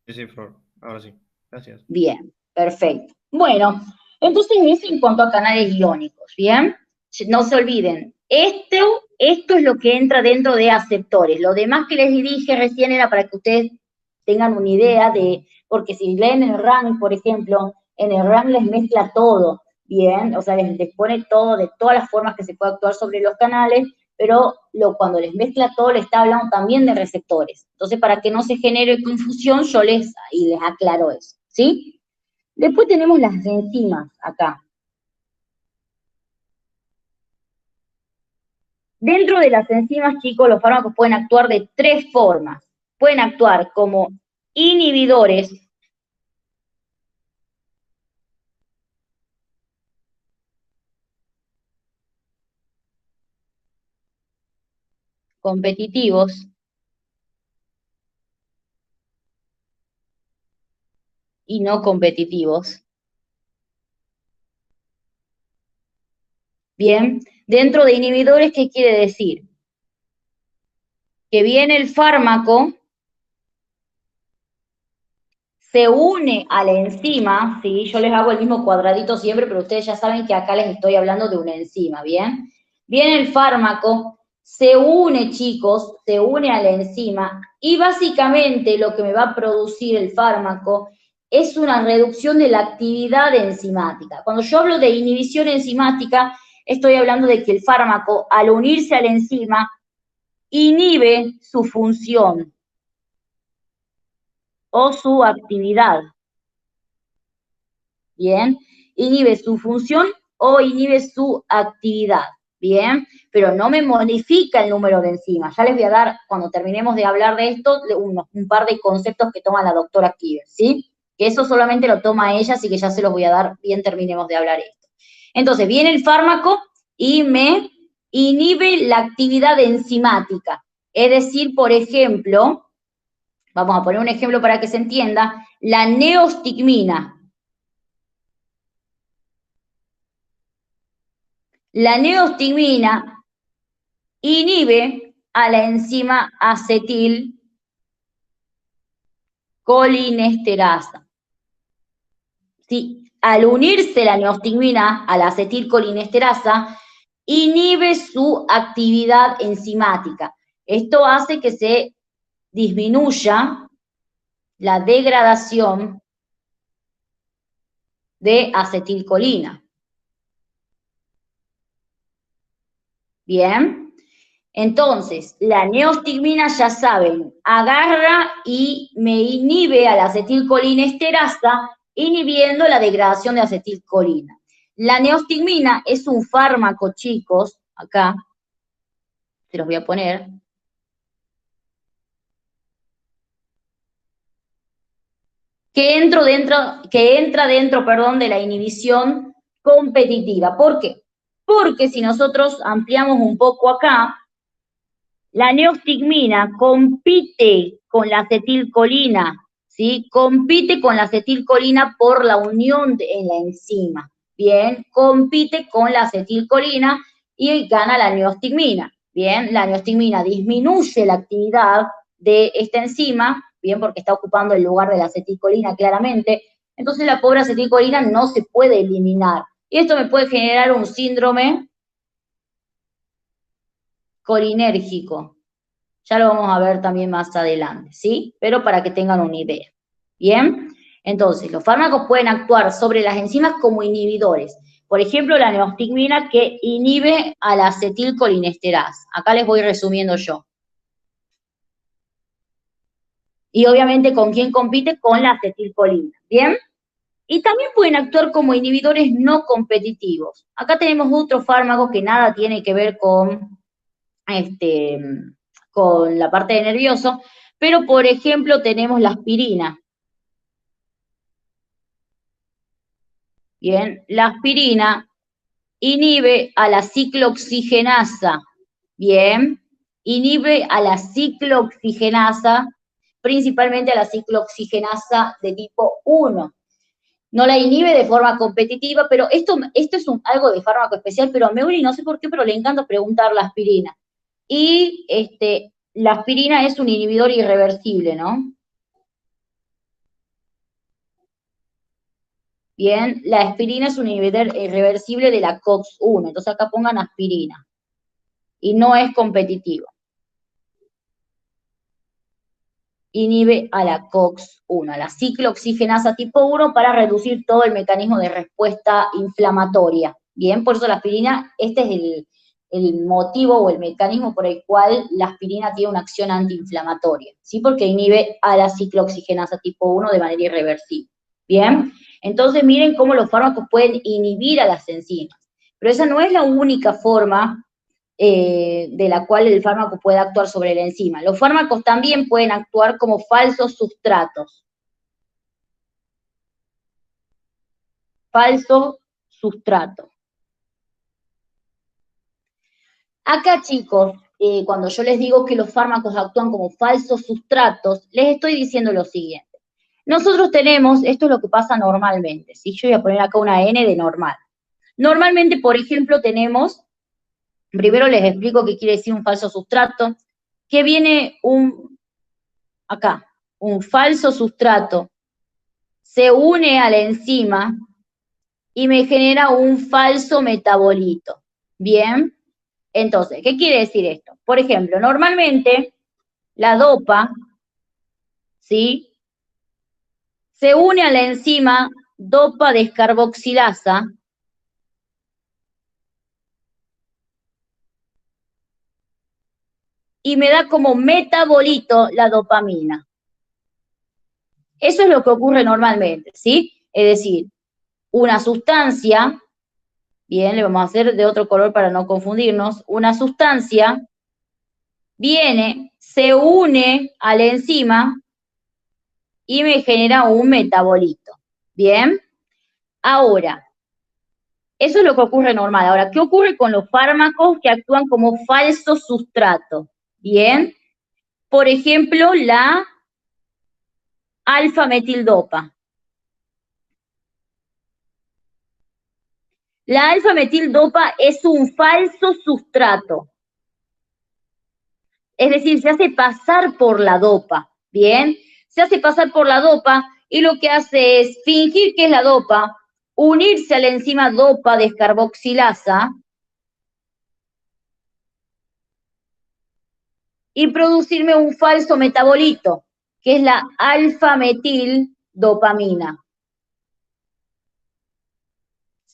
Sí, sí, Flor. Ahora sí. Gracias. Bien, perfecto. Bueno, entonces eso en cuanto a canales iónicos, ¿bien? No se olviden, esto es lo que entra dentro de aceptores. Lo demás que les dije recién era para que ustedes tengan una idea porque si leen el RANG, por ejemplo, en el RANG les mezcla todo, ¿bien? O sea, les pone todo, de todas las formas que se puede actuar sobre los canales, pero cuando les mezcla todo, les está hablando también de receptores. Entonces, para que no se genere confusión, yo les aclaro eso, ¿sí? Después tenemos las enzimas acá. Dentro de las enzimas, chicos, los fármacos pueden actuar de tres formas. Pueden actuar como inhibidores, competitivos y no competitivos. Bien, dentro de inhibidores, ¿qué quiere decir? Que viene el fármaco, se une a la enzima, ¿sí? Yo les hago el mismo cuadradito siempre, pero ustedes ya saben que acá les estoy hablando de una enzima, ¿bien? Viene el fármaco, se une, chicos, se une a la enzima y básicamente lo que me va a producir el fármaco es una reducción de la actividad enzimática. Cuando yo hablo de inhibición enzimática, estoy hablando de que el fármaco, al unirse a la enzima, inhibe su función o su actividad. Bien, inhibe su función o inhibe su actividad, bien, pero no me modifica el número de enzimas. Ya les voy a dar, cuando terminemos de hablar de esto, un par de conceptos que toma la doctora Kiver, ¿sí? Que eso solamente lo toma ella, así que ya se los voy a dar, bien terminemos de hablar esto. Entonces, viene el fármaco y me inhibe la actividad enzimática. Es decir, por ejemplo, vamos a poner un ejemplo para que se entienda, la neostigmina. La neostigmina inhibe a la enzima acetilcolinesterasa. ¿Sí? Al unirse la neostigmina a la acetilcolinesterasa, inhibe su actividad enzimática. Esto hace que se disminuya la degradación de acetilcolina. Bien, entonces, la neostigmina, ya saben, agarra y me inhibe a la acetilcolina esterasa, inhibiendo la degradación de acetilcolina. La neostigmina es un fármaco, chicos, acá, se los voy a poner, que entra dentro, de la inhibición competitiva. ¿Por qué? Porque si nosotros ampliamos un poco acá, la neostigmina compite con la acetilcolina, ¿sí? Compite con la acetilcolina por la unión en la enzima, ¿bien? Compite con la acetilcolina y gana la neostigmina, ¿bien? La neostigmina disminuye la actividad de esta enzima, ¿bien? Porque está ocupando el lugar de la acetilcolina claramente, entonces la pobre acetilcolina no se puede eliminar. Y esto me puede generar un síndrome colinérgico. Ya lo vamos a ver también más adelante, ¿sí? Pero para que tengan una idea. ¿Bien? Entonces, los fármacos pueden actuar sobre las enzimas como inhibidores. Por ejemplo, la neostigmina que inhibe a la acetilcolinesterasa. Acá les voy resumiendo yo. Y obviamente, ¿con quién compite? Con la acetilcolina. ¿Bien? Y también pueden actuar como inhibidores no competitivos. Acá tenemos otro fármaco que nada tiene que ver con la parte de nervioso, pero por ejemplo tenemos la aspirina. Bien, la aspirina inhibe a la ciclooxigenasa. Bien, inhibe a la ciclooxigenasa, principalmente a la ciclooxigenasa de tipo 1. No la inhibe de forma competitiva, pero esto es algo de fármaco especial, pero a Meuri no sé por qué, pero le encanta preguntar la aspirina. Y la aspirina es un inhibidor irreversible, ¿no? Bien, la aspirina es un inhibidor irreversible de la COX-1, entonces acá pongan aspirina. Y no es competitivo. Inhibe a la COX-1, a la ciclooxigenasa tipo 1, para reducir todo el mecanismo de respuesta inflamatoria. Bien, por eso la aspirina, este es el motivo o el mecanismo por el cual la aspirina tiene una acción antiinflamatoria, ¿sí? Porque inhibe a la ciclooxigenasa tipo 1 de manera irreversible. Bien, entonces miren cómo los fármacos pueden inhibir a las enzimas. Pero esa no es la única forma de la cual el fármaco puede actuar sobre la enzima. Los fármacos también pueden actuar como falsos sustratos. Falso sustrato. Acá, chicos, cuando yo les digo que los fármacos actúan como falsos sustratos, les estoy diciendo lo siguiente. Nosotros tenemos, esto es lo que pasa normalmente, ¿sí? Yo voy a poner acá una N de normal. Normalmente, por ejemplo, tenemos, primero les explico qué quiere decir un falso sustrato, que viene acá, un falso sustrato, se une a la enzima y me genera un falso metabolito. ¿Bien? Entonces, ¿qué quiere decir esto? Por ejemplo, normalmente la dopa, ¿sí? Se une a la enzima dopa descarboxilasa y me da como metabolito la dopamina. Eso es lo que ocurre normalmente, ¿sí? Es decir, una sustancia, bien, le vamos a hacer de otro color para no confundirnos, una sustancia viene, se une a la enzima y me genera un metabolito, ¿bien? Ahora, eso es lo que ocurre normal. Ahora, ¿qué ocurre con los fármacos que actúan como falsos sustratos? Bien, por ejemplo, la alfa-metildopa. La alfa-metildopa es un falso sustrato. Es decir, se hace pasar por la dopa, ¿bien? Se hace pasar por la dopa y lo que hace es fingir que es la dopa, unirse a la enzima dopa descarboxilasa y producirme un falso metabolito, que es la alfa-metildopamina.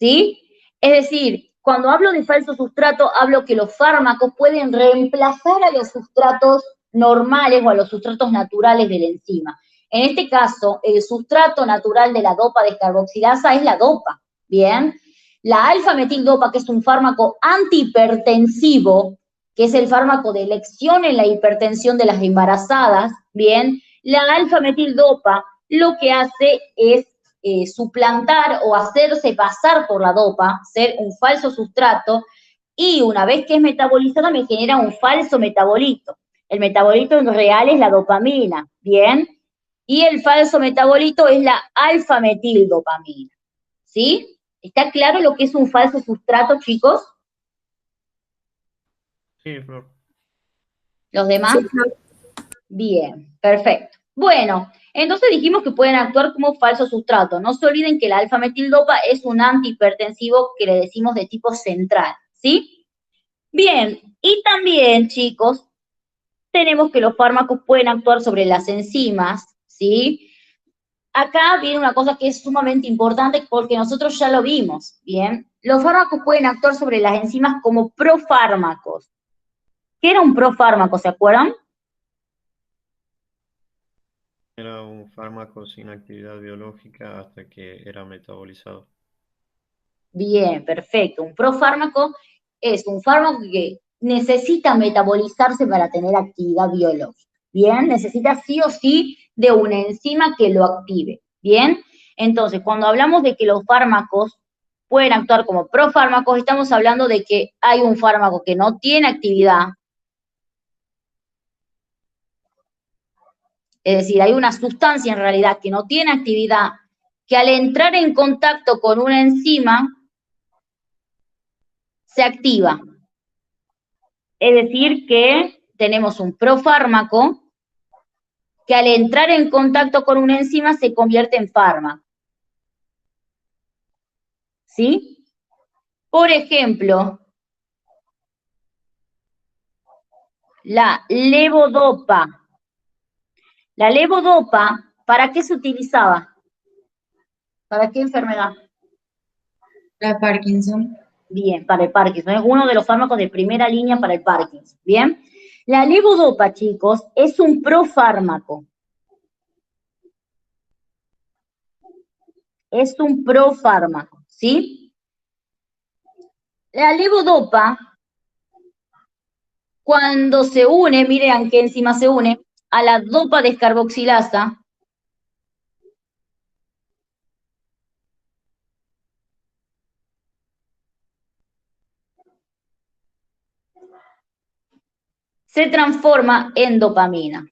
¿sí? Es decir, cuando hablo de falso sustrato, hablo que los fármacos pueden reemplazar a los sustratos normales o a los sustratos naturales de la enzima. En este caso, el sustrato natural de la dopa descarboxilasa es la dopa, ¿bien? La alfa-metildopa, que es un fármaco antihipertensivo, que es el fármaco de elección en la hipertensión de las embarazadas, ¿bien? La alfa-metildopa lo que hace es suplantar o hacerse pasar por la dopa, ser un falso sustrato, y una vez que es metabolizada me genera un falso metabolito. El metabolito real es la dopamina, ¿bien? Y el falso metabolito es la alfa-metildopamina, ¿sí? ¿Está claro lo que es un falso sustrato, chicos? Sí, Flor. ¿Los demás? Sí, claro. Bien, perfecto. Bueno, entonces dijimos que pueden actuar como falso sustrato. No se olviden que la alfa-metildopa es un antihipertensivo que le decimos de tipo central, ¿sí? Bien, y también, chicos, tenemos que los fármacos pueden actuar sobre las enzimas, ¿sí? Acá viene una cosa que es sumamente importante porque nosotros ya lo vimos, ¿bien? Los fármacos pueden actuar sobre las enzimas como profármacos. ¿Qué era un profármaco, se acuerdan? Era un fármaco sin actividad biológica hasta que era metabolizado. Bien, perfecto. Un profármaco es un fármaco que necesita metabolizarse para tener actividad biológica. Bien, necesita sí o sí de una enzima que lo active. Bien, entonces cuando hablamos de que los fármacos pueden actuar como profármacos, estamos hablando de que hay un fármaco que no tiene actividad, es decir, hay una sustancia en realidad que no tiene actividad, que al entrar en contacto con una enzima se activa. Es decir, que tenemos un profármaco que al entrar en contacto con una enzima se convierte en fármaco. ¿Sí? Por ejemplo, la levodopa. La levodopa, ¿para qué se utilizaba? ¿Para qué enfermedad? La Parkinson. Bien, para el Parkinson. Es uno de los fármacos de primera línea para el Parkinson. Bien. La levodopa, chicos, es un profármaco. Es un profármaco, ¿sí? La levodopa, cuando se une, miren qué enzima se une, a la dopa descarboxilasa, se transforma en dopamina.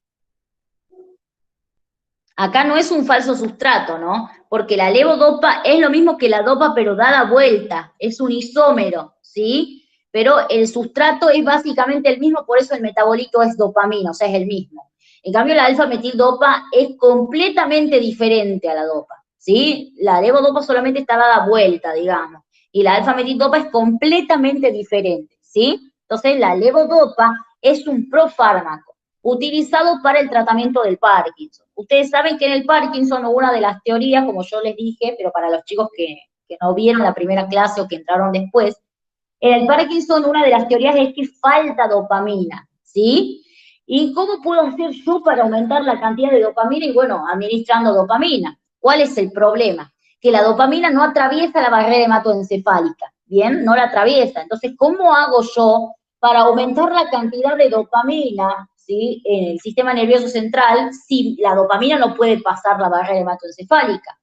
Acá no es un falso sustrato, ¿no? Porque la levodopa es lo mismo que la dopa, pero dada vuelta, es un isómero, ¿sí? Pero el sustrato es básicamente el mismo, por eso el metabolito es dopamina, o sea, es el mismo. En cambio, la alfa-metildopa es completamente diferente a la dopa, ¿sí? La levodopa solamente está dada vuelta, digamos, y la alfa-metildopa es completamente diferente, ¿sí? Entonces, la levodopa es un profármaco utilizado para el tratamiento del Parkinson. Ustedes saben que en el Parkinson, una de las teorías, como yo les dije, pero para los chicos que no vieron la primera clase o que entraron después, en el Parkinson una de las teorías es que falta dopamina, ¿sí? ¿Y cómo puedo hacer yo para aumentar la cantidad de dopamina? Y bueno, administrando dopamina. ¿Cuál es el problema? Que la dopamina no atraviesa la barrera hematoencefálica, ¿bien? No la atraviesa. Entonces, ¿cómo hago yo para aumentar la cantidad de dopamina, ¿sí?, en el sistema nervioso central si la dopamina no puede pasar la barrera hematoencefálica?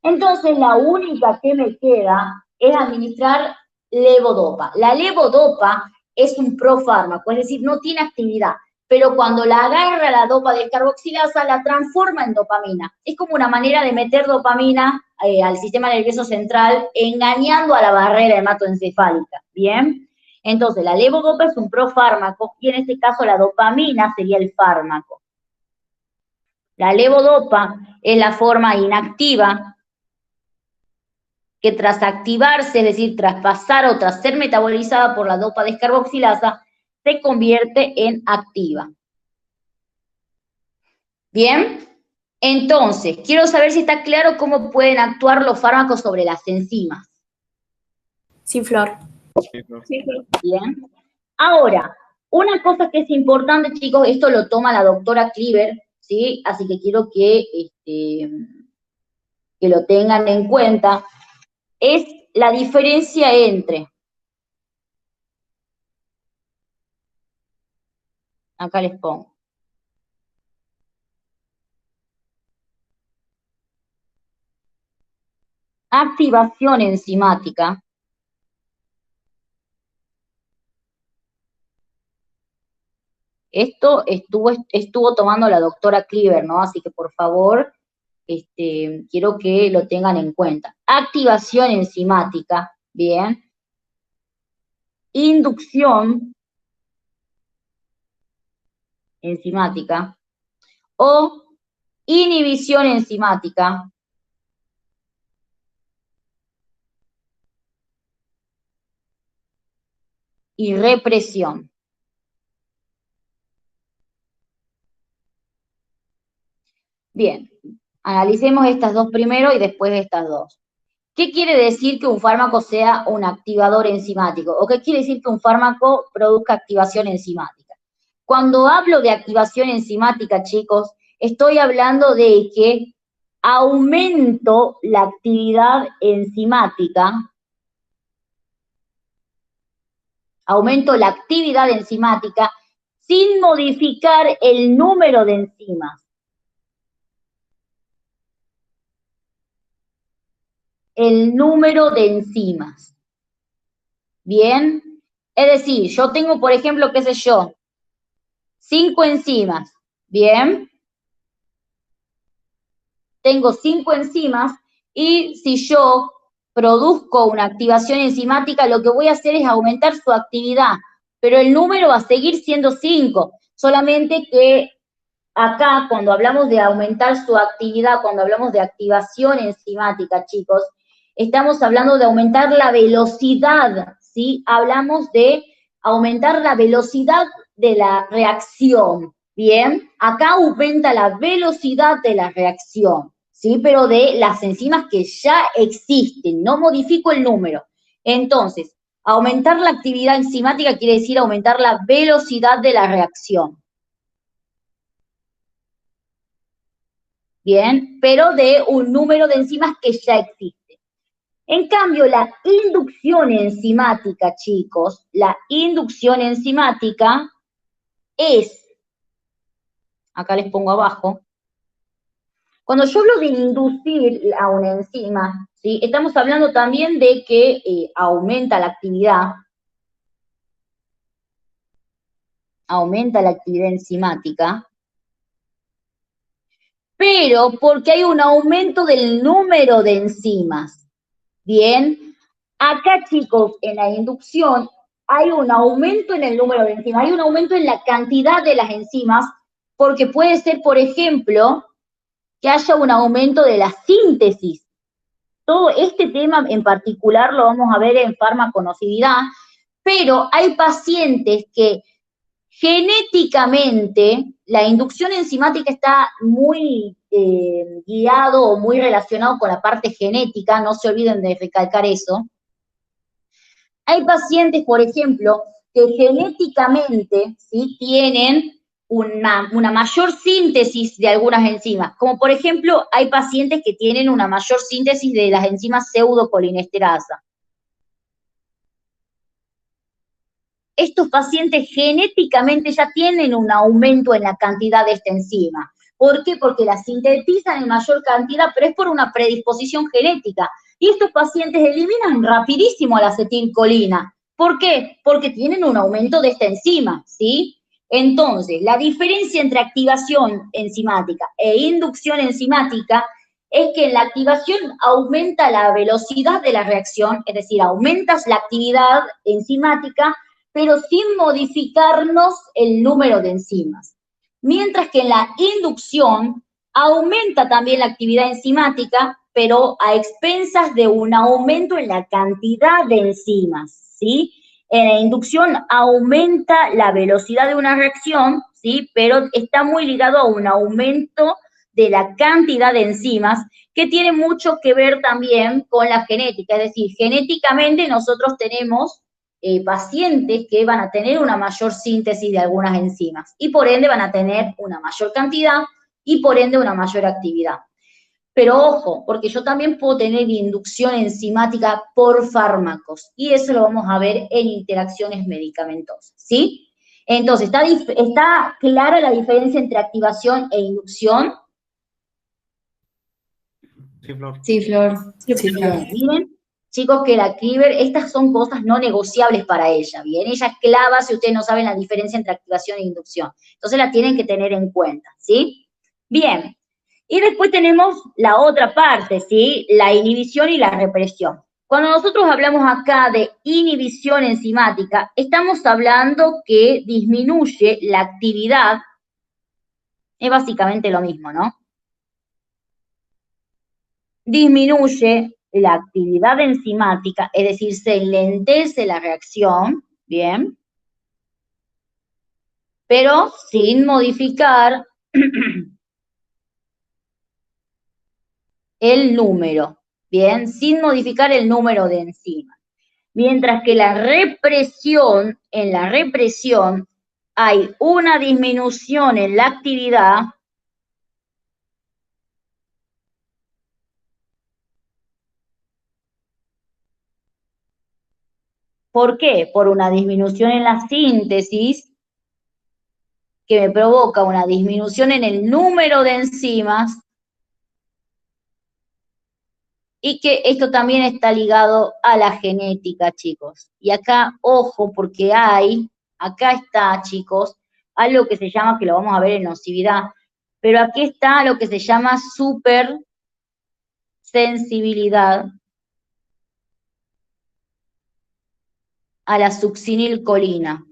Entonces, la única que me queda es administrar levodopa. La levodopa es un profármaco, es decir, no tiene actividad, pero cuando la agarra la dopa descarboxilasa, la transforma en dopamina. Es como una manera de meter dopamina al sistema nervioso central, engañando a la barrera hematoencefálica, ¿bien? Entonces, la levodopa es un profármaco y en este caso la dopamina sería el fármaco. La levodopa es la forma inactiva que tras activarse, es decir, tras pasar o tras ser metabolizada por la dopa descarboxilasa, se convierte en activa. ¿Bien? Entonces, quiero saber si está claro cómo pueden actuar los fármacos sobre las enzimas. Sí, Flor. Sí, Flor. Sí, Flor. Bien. Ahora, una cosa que es importante, chicos, esto lo toma la doctora Cleaver, ¿sí? Así que quiero que lo tengan en cuenta, es la diferencia entre, acá les pongo, activación enzimática, esto estuvo tomando la doctora Cleaver, ¿no? Así que por favor, quiero que lo tengan en cuenta. Activación enzimática, bien. Inducción enzimática o inhibición enzimática y represión. Bien, analicemos estas dos primero y después estas dos. ¿Qué quiere decir que un fármaco sea un activador enzimático? ¿O qué quiere decir que un fármaco produzca activación enzimática? Cuando hablo de activación enzimática, chicos, estoy hablando de que aumento la actividad enzimática, sin modificar el número de enzimas. El número de enzimas. ¿Bien? Es decir, yo tengo, por ejemplo, qué sé yo, 5 enzimas. ¿Bien? Tengo 5 enzimas y si yo produzco una activación enzimática, lo que voy a hacer es aumentar su actividad, pero el número va a seguir siendo 5, solamente que acá, cuando hablamos de aumentar su actividad, cuando hablamos de activación enzimática, chicos, estamos hablando de aumentar la velocidad, ¿sí? Hablamos de aumentar la velocidad de la reacción, ¿bien? Acá aumenta la velocidad de la reacción, ¿sí? Pero de las enzimas que ya existen, no modifico el número. Entonces, aumentar la actividad enzimática quiere decir aumentar la velocidad de la reacción. Bien, pero de un número de enzimas que ya existe. En cambio, la inducción enzimática, chicos, la inducción enzimática es, acá les pongo abajo, cuando yo hablo de inducir a una enzima, ¿sí? Estamos hablando también de que aumenta la actividad enzimática, pero porque hay un aumento del número de enzimas. Bien, acá, chicos, en la inducción hay un aumento en el número de enzimas, hay un aumento en la cantidad de las enzimas, porque puede ser, por ejemplo, que haya un aumento de la síntesis. Todo este tema en particular lo vamos a ver en farmaconocividad, pero hay pacientes que genéticamente la inducción enzimática está muy guiado o muy relacionado con la parte genética, no se olviden de recalcar eso. Hay pacientes, por ejemplo, que genéticamente, ¿sí?, tienen una mayor síntesis de algunas enzimas, como por ejemplo hay pacientes que tienen una mayor síntesis de las enzimas pseudocolinesterasa. Estos pacientes genéticamente ya tienen un aumento en la cantidad de esta enzima. ¿Por qué? Porque la sintetizan en mayor cantidad, pero es por una predisposición genética. Y estos pacientes eliminan rapidísimo la acetilcolina. ¿Por qué? Porque tienen un aumento de esta enzima, ¿sí? Entonces, la diferencia entre activación enzimática e inducción enzimática es que en la activación aumenta la velocidad de la reacción, es decir, aumentas la actividad enzimática, pero sin modificarnos el número de enzimas. Mientras que en la inducción aumenta también la actividad enzimática, pero a expensas de un aumento en la cantidad de enzimas, ¿sí? En la inducción aumenta la velocidad de una reacción, ¿sí? Pero está muy ligado a un aumento de la cantidad de enzimas, que tiene mucho que ver también con la genética, es decir, genéticamente nosotros tenemos pacientes que van a tener una mayor síntesis de algunas enzimas y por ende van a tener una mayor cantidad y por ende una mayor actividad. Pero ojo, porque yo también puedo tener inducción enzimática por fármacos y eso lo vamos a ver en interacciones medicamentosas, ¿sí? Entonces, ¿está clara la diferencia entre activación e inducción? Sí, Flor. Sí, Flor. Sí, Flor. Miren, chicos, que la Cleaver, estas son cosas no negociables para ella, ¿bien? Ella clava si ustedes no saben la diferencia entre activación e inducción. Entonces la tienen que tener en cuenta, ¿sí? Bien. Y después tenemos la otra parte, ¿sí? La inhibición y la represión. Cuando nosotros hablamos acá de inhibición enzimática, estamos hablando que disminuye la actividad, es básicamente lo mismo, ¿no? Disminuye la actividad enzimática, es decir, se lentece la reacción, ¿bien? Pero sin modificar el número, ¿bien? Sin modificar el número de enzimas. Mientras que en la represión hay una disminución en la actividad ¿por qué? Por una disminución en la síntesis que me provoca una disminución en el número de enzimas y que esto también está ligado a la genética, chicos. Y acá, ojo, porque acá está, chicos, algo que se llama, que lo vamos a ver en nocividad, pero aquí está lo que se llama supersensibilidad a la succinilcolina.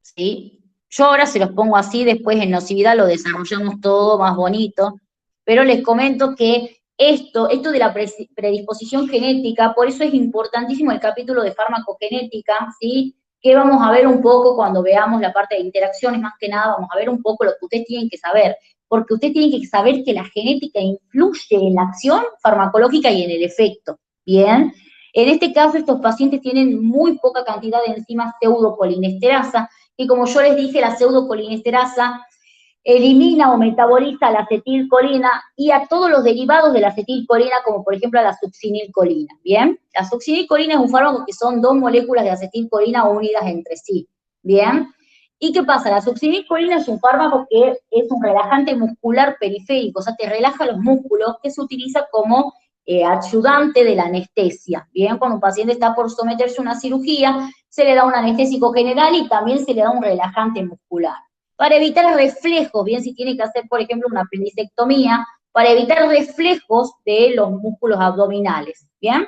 ¿Sí? Yo ahora se los pongo así, después en nocividad lo desarrollamos todo más bonito, pero les comento que esto de la predisposición genética, por eso es importantísimo el capítulo de farmacogenética, ¿sí? Que vamos a ver un poco cuando veamos la parte de interacciones, más que nada vamos a ver un poco lo que ustedes tienen que saber, porque ustedes tienen que saber que la genética influye en la acción farmacológica y en el efecto, ¿bien? En este caso, estos pacientes tienen muy poca cantidad de enzimas pseudocolinesterasa, y como yo les dije, la pseudocolinesterasa elimina o metaboliza la acetilcolina y a todos los derivados de la acetilcolina, como por ejemplo a la succinilcolina, ¿bien? La succinilcolina es un fármaco que son dos moléculas de acetilcolina unidas entre sí, ¿bien? ¿Y qué pasa? La succinilcolina es un fármaco que es un relajante muscular periférico, o sea, te relaja los músculos, que se utiliza como ayudante de la anestesia, ¿bien? Cuando un paciente está por someterse a una cirugía, se le da un anestésico general y también se le da un relajante muscular. Para evitar reflejos, bien, si tiene que hacer, por ejemplo, una apendicectomía, para evitar reflejos de los músculos abdominales, ¿bien?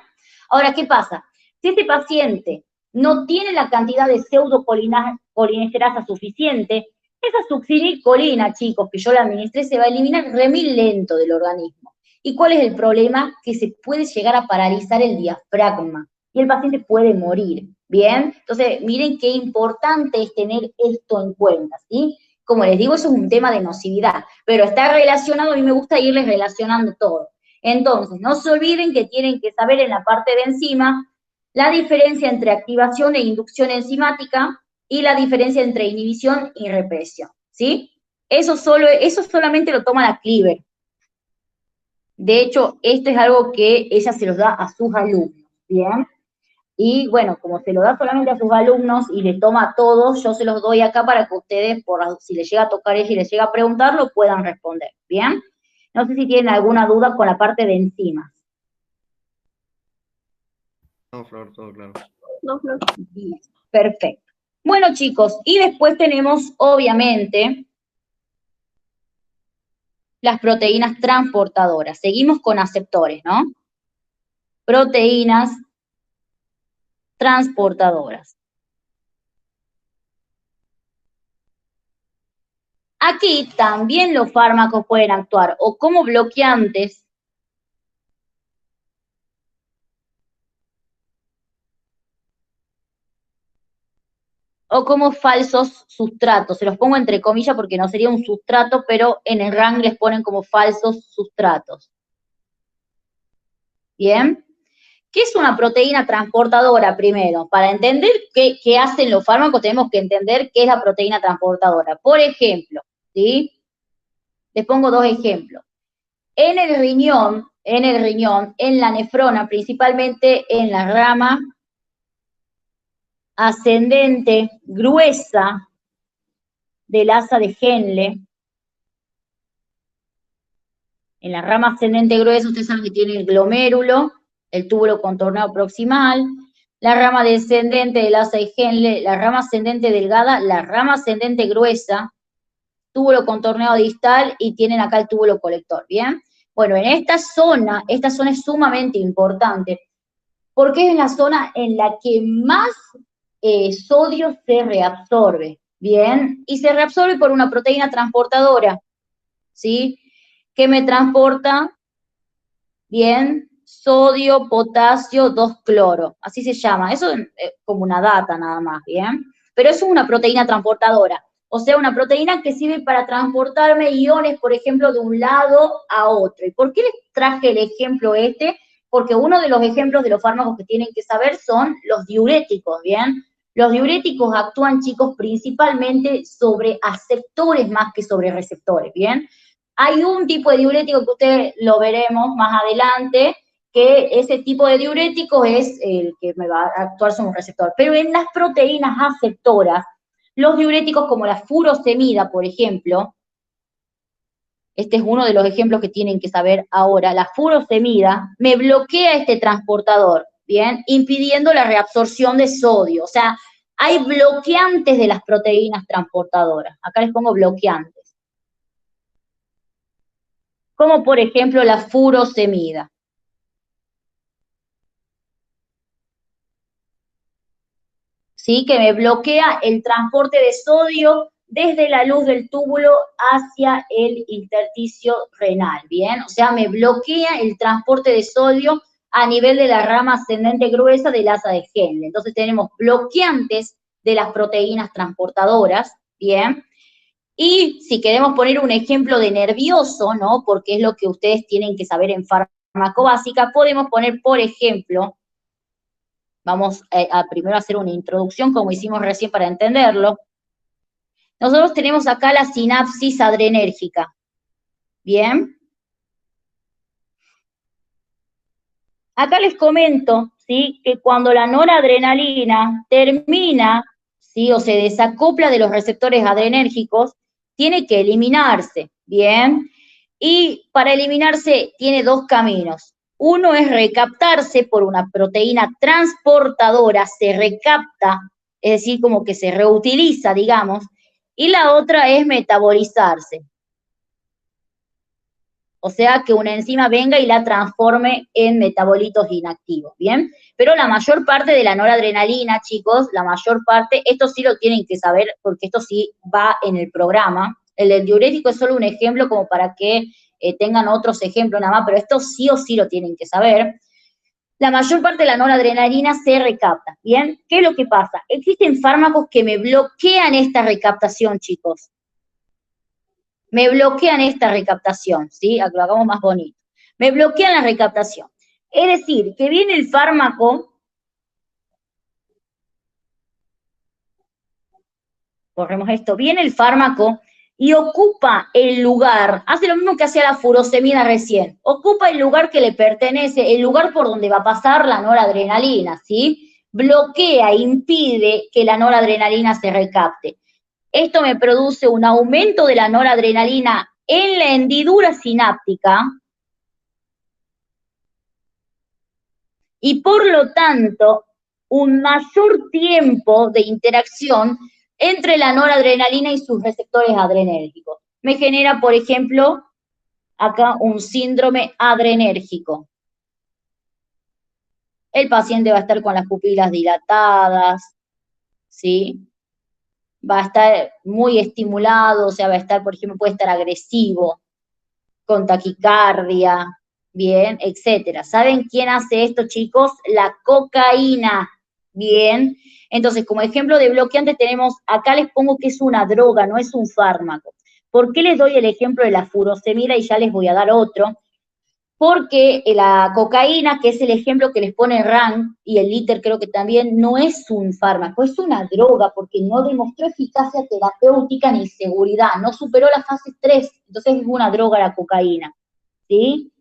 Ahora, ¿qué pasa? Si este paciente no tiene la cantidad de pseudocolinesterasa suficiente, esa succinilcolina, chicos, que yo la administré, se va a eliminar remil lento del organismo. ¿Y cuál es el problema? Que se puede llegar a paralizar el diafragma y el paciente puede morir, ¿bien? Entonces, miren qué importante es tener esto en cuenta, ¿sí? Como les digo, eso es un tema de nocividad, pero está relacionado, a mí me gusta irles relacionando todo. Entonces, no se olviden que tienen que saber en la parte de enzima la diferencia entre activación e inducción enzimática y la diferencia entre inhibición y represión, ¿sí? Eso solamente lo toma la Cleaver. De hecho, esto es algo que ella se los da a sus alumnos, ¿bien? Y bueno, como se lo da solamente a sus alumnos y le toma a todos, yo se los doy acá para que ustedes, si les llega a tocar ella y les llega a preguntar, lo puedan responder, ¿bien? No sé si tienen alguna duda con la parte de enzimas. No, Flor, todo claro. No, Flor. Bien, perfecto. Bueno, chicos, y después tenemos, obviamente, las proteínas transportadoras. Seguimos con aceptores, ¿no? Proteínas transportadoras. Aquí también los fármacos pueden actuar o como bloqueantes o como falsos sustratos. Se los pongo entre comillas porque no sería un sustrato, pero en el RANG les ponen como falsos sustratos. ¿Bien? ¿Qué es una proteína transportadora primero? Para entender qué hacen los fármacos tenemos que entender qué es la proteína transportadora. Por ejemplo, ¿sí? Les pongo dos ejemplos. En el riñón, en la nefrona, principalmente en la rama ascendente gruesa del asa de Henle, en la rama ascendente gruesa, ustedes saben que tiene el glomérulo, el túbulo contorneado proximal, la rama descendente del asa de Henle, la rama ascendente delgada, la rama ascendente gruesa, túbulo contorneado distal y tienen acá el túbulo colector, ¿bien? Bueno, en esta zona es sumamente importante, porque es la zona en la que más sodio se reabsorbe, ¿bien? Y se reabsorbe por una proteína transportadora, ¿sí? Que me transporta, ¿bien? Sodio, potasio, 2-cloro, así se llama, eso es como una data nada más, ¿bien? Pero eso es una proteína transportadora, o sea, una proteína que sirve para transportarme iones, por ejemplo, de un lado a otro. ¿Y por qué les traje el ejemplo este? Porque uno de los ejemplos de los fármacos que tienen que saber son los diuréticos, ¿bien? Los diuréticos actúan, chicos, principalmente sobre aceptores más que sobre receptores, ¿bien? Hay un tipo de diurético que ustedes lo veremos más adelante, que ese tipo de diurético es el que me va a actuar sobre un receptor. Pero en las proteínas aceptoras, los diuréticos como la furosemida, por ejemplo, este es uno de los ejemplos que tienen que saber ahora, la furosemida me bloquea este transportador, ¿bien? Impidiendo la reabsorción de sodio. O sea, hay bloqueantes de las proteínas transportadoras. Acá les pongo bloqueantes. Como por ejemplo la furosemida. ¿Sí? Que me bloquea el transporte de sodio desde la luz del túbulo hacia el intersticio renal, ¿bien? O sea, me bloquea el transporte de sodio a nivel de la rama ascendente gruesa del asa de Henle. Entonces tenemos bloqueantes de las proteínas transportadoras, ¿bien? Y si queremos poner un ejemplo de nervioso, ¿no? Porque es lo que ustedes tienen que saber en farmacobásica, podemos poner, por ejemplo, vamos a primero hacer una introducción como hicimos recién para entenderlo. Nosotros tenemos acá la sinapsis adrenérgica, ¿bien? Acá les comento, ¿sí? Que cuando la noradrenalina termina, ¿sí? O se desacopla de los receptores adrenérgicos, tiene que eliminarse, ¿bien? Y para eliminarse tiene dos caminos. Uno es recaptarse por una proteína transportadora, se recapta, es decir, como que se reutiliza, digamos, y la otra es metabolizarse. O sea, que una enzima venga y la transforme en metabolitos inactivos, ¿bien? Pero la mayor parte de la noradrenalina, chicos, la mayor parte, esto sí lo tienen que saber, porque esto sí va en el programa. El del diurético es solo un ejemplo como para que tengan otros ejemplos nada más, pero esto sí o sí lo tienen que saber. La mayor parte de la noradrenalina se recapta, ¿bien? ¿Qué es lo que pasa? Existen fármacos que me bloquean esta recaptación, chicos. Me bloquean esta recaptación, ¿sí? Lo hagamos más bonito. Me bloquean la recaptación. Es decir, que viene el fármaco, corremos esto, viene el fármaco y ocupa el lugar, hace lo mismo que hacía la furosemida recién, ocupa el lugar que le pertenece, el lugar por donde va a pasar la noradrenalina, ¿sí? Bloquea, impide que la noradrenalina se recapte. Esto me produce un aumento de la noradrenalina en la hendidura sináptica y por lo tanto un mayor tiempo de interacción entre la noradrenalina y sus receptores adrenérgicos. Me genera, por ejemplo, acá un síndrome adrenérgico. El paciente va a estar con las pupilas dilatadas, ¿sí? Va a estar muy estimulado, o sea, va a estar, por ejemplo, puede estar agresivo, con taquicardia, bien, etcétera. ¿Saben quién hace esto, chicos? La cocaína, Bien, entonces como ejemplo de bloqueante tenemos, acá les pongo que es una droga, no es un fármaco. ¿Por qué les doy el ejemplo de la furosemida y ya les voy a dar otro? Porque la cocaína, que es el ejemplo que les pone Rand, y el liter creo que también, no es un fármaco, es una droga, porque no demostró eficacia terapéutica ni seguridad, no superó la fase 3, entonces es una droga la cocaína, ¿sí?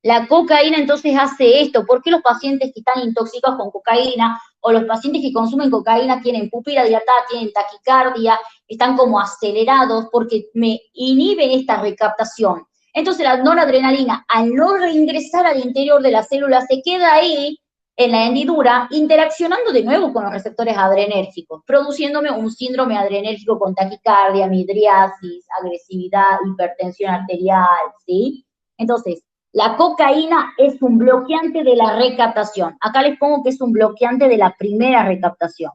La cocaína entonces hace esto. ¿Por qué los pacientes que están intoxicados con cocaína o los pacientes que consumen cocaína tienen pupila dilatada, tienen taquicardia, están como acelerados? Porque me inhiben esta recaptación. Entonces la noradrenalina, al no reingresar al interior de la célula, se queda ahí en la hendidura, interaccionando de nuevo con los receptores adrenérgicos, produciéndome un síndrome adrenérgico con taquicardia, midriasis, agresividad, hipertensión arterial, ¿sí? Entonces, la cocaína es un bloqueante de la recaptación. Acá les pongo que es un bloqueante de la primera recaptación.